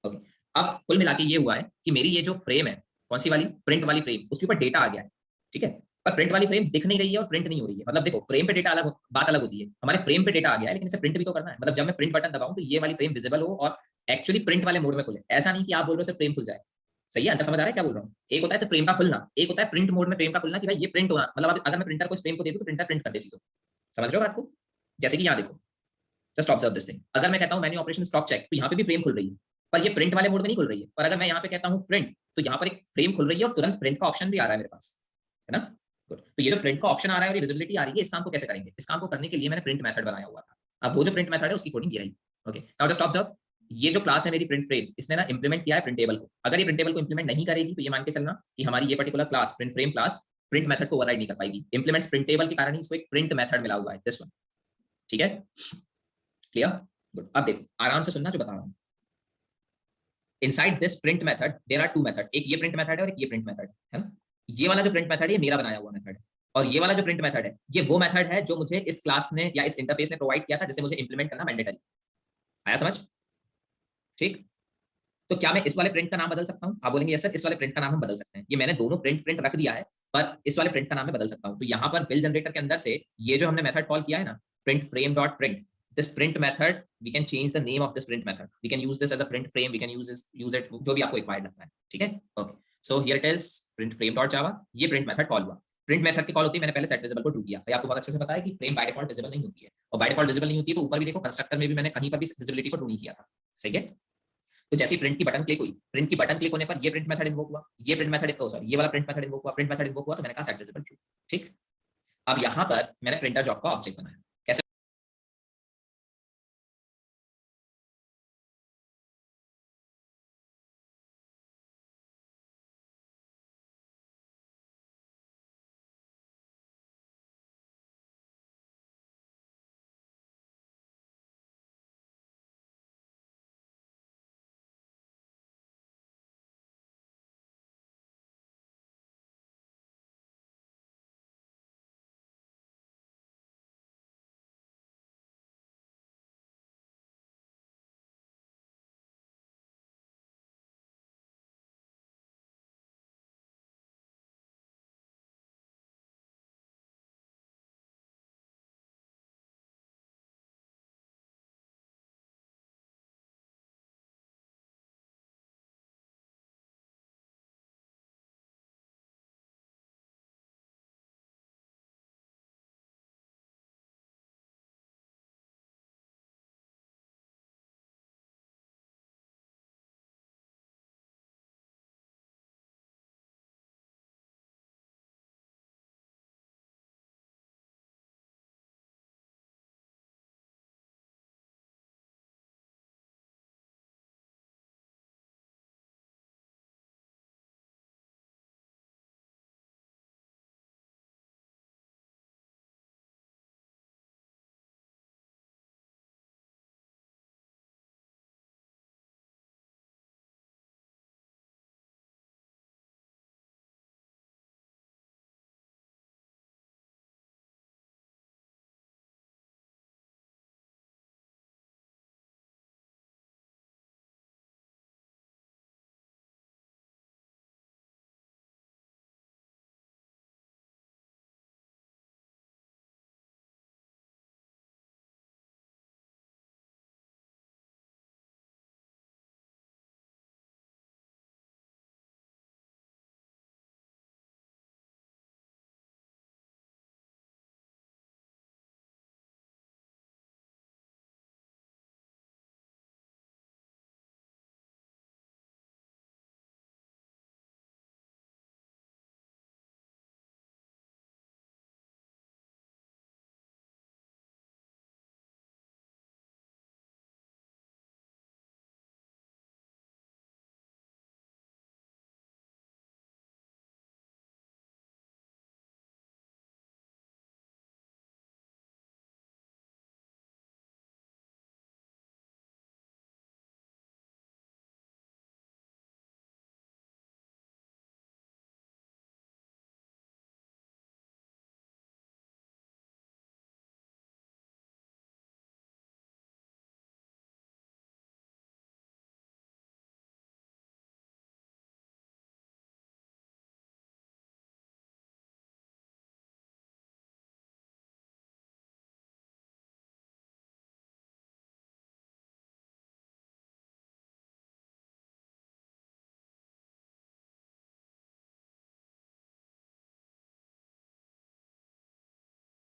okay. अब कुल मिला के ये हुआ है कि मेरी ये जो फ्रेम है, कौन सी वाली, प्रिंट वाली फ्रेम, उसके ऊपर डेटा आ गया है। ठीक है, पर प्रिंट वाली फ्रेम दिख नहीं रही है और प्रिंट नहीं हो रही है। मतलब देखो फ्रेम पे डेटा अलग, बात अलग होती है, हमारे फ्रेम पे डेटा आ गया है लेकिन इसे प्रिंट भी तो करना है। मतलब जब मैं प्रिंट बटन दबाऊं तो ये वाली फ्रेम विजिबल हो और एक्चुअली प्रिंट वाले मोड में खुले। ऐसा नहीं कि आप बोल रहे हो सिर्फ फ्रेम खुल जाए। सही है, अंतर समझ आ रहा है क्या बोल रहा हूँ? एक होता है सिर्फ फ्रेम का खुलना, एक होता है प्रिंट मोड में फ्रेम का खुलना, कि भाई ये प्रिंट होना, मतलब अगर मैं प्रिंटर को इस फ्रेम को दे दूं तो प्रिंटर प्रिंट कर दे चीजों। समझ रहे हो बात को? जैसे कि यहाँ देखो, जस्ट ऑब्जर्व दिस थिंग, अगर मैं कहता हूँ मेन्यू ऑपरेशन स्टॉप चेक, तो यहाँ पे भी फ्रेम खुल रही है पर ये प्रिंट वाले मोड में नहीं खुल रही है। पर अगर मैं यहाँ पे कहता हूँ प्रिंट, तो यहाँ पर एक फ्रेम खुल रही है और तुरंत प्रिंट का ऑप्शन भी आ रहा है मेरे पास, है ना। गुड, तो ये जो प्रिंट का ऑप्शन आ रहा है और ये विजिबिलिटी आ रही है, इस काम को कैसे करेंगे? इस काम को करने के लिए मैंने प्रिंट मेथड बनाया हुआ था। अब वो जो प्रिंट मेथड है उसकी कोडिंग ये रही। ओके, नाउ जस्ट ऑब्जर्व, ये जो क्लास है मेरी प्रिंट फ्रेम, इसने ना इंप्लीमेंट किया है प्रिंटेबल को। अगर ये प्रिंटेबल को इंप्लीमेंट नहीं करेगी तो ये मान के चलना कि हमारी ये particular class print frame class print method को ओवरराइड नहीं कर पाएगी। इंप्लीमेंट्स प्रिंटेबल के कारण ही इसको एक प्रिंट मेथड मिला हुआ है, दिस वन। ठीक है, क्लियर, गुड। अब देखो आराम से सुनना जो बता रहा हूं। Inside this print method there are two methods, एक ये प्रिंट मेथड है और एक ये प्रिंट मेथड है ना। ये वाला जो प्रिंट मेथड है ये मेरा बनाया हुआ मेथड है, और ये वाला जो प्रिंट मेथड है ये वो मेथड है जो मुझे इस क्लास ने या इस इंटरफेस ने प्रोवाइड किया था, जिसे मुझे इंप्लीमेंट करना मैंडेटरी। आया समझ? ठीक, तो क्या मैं इस वाले प्रिंट का नाम बदल सकता हूं? आप बोलेंगे यस सर, इस वाले प्रिंट का नाम हम बदल सकते हैं। ये मैंने दोनों प्रिंट प्रिंट रख दिया है, पर इस वाले प्रिंट का नाम मैं बदल सकता हूं। तो यहाँ पर बिल जनरेटर के अंदर से ये जो हमने मेथड कॉल किया है ना, print frame dot print, this print method we can change the name of this print method, we can use this as a print frame, we can use it जो भी आपको रिक्वायर्ड लगता है। ठीक है, okay, so here it is print frame dot java, ये print method call हुआ। Print method की कॉल होती है, मैंने पहले सेट विजिबल को ट्रू किया, तो आपको बहुत अच्छे से पता है कि फ्रेम बाय डिफॉल्ट विजिबल नहीं होती है, और बाय डिफॉल्ट विजिबल नहीं होती है तो ऊपर भी देखो कंस्ट्रक्टर में भी मैंने कहीं पर भी विजिबिलिटी को ट्रू नहीं किया था। सही है, तो जैसे प्रिंट की बटन क्लिक हुई, प्रिंट की बटन क्लिक होने पर ये प्रिंट मेथड इन्वोक हुआ, ये प्रिंट मेथड सॉरी ये वाला प्रिंट मेथड इन्वोक हुआ, प्रिंट मेथड इन्वोक हुआ, तो मैंने कहा सेट विजिबल ट्रू। ठीक, अब यहाँ पर मैंने प्रिंटर जॉब का ऑब्जेक्ट बनाया।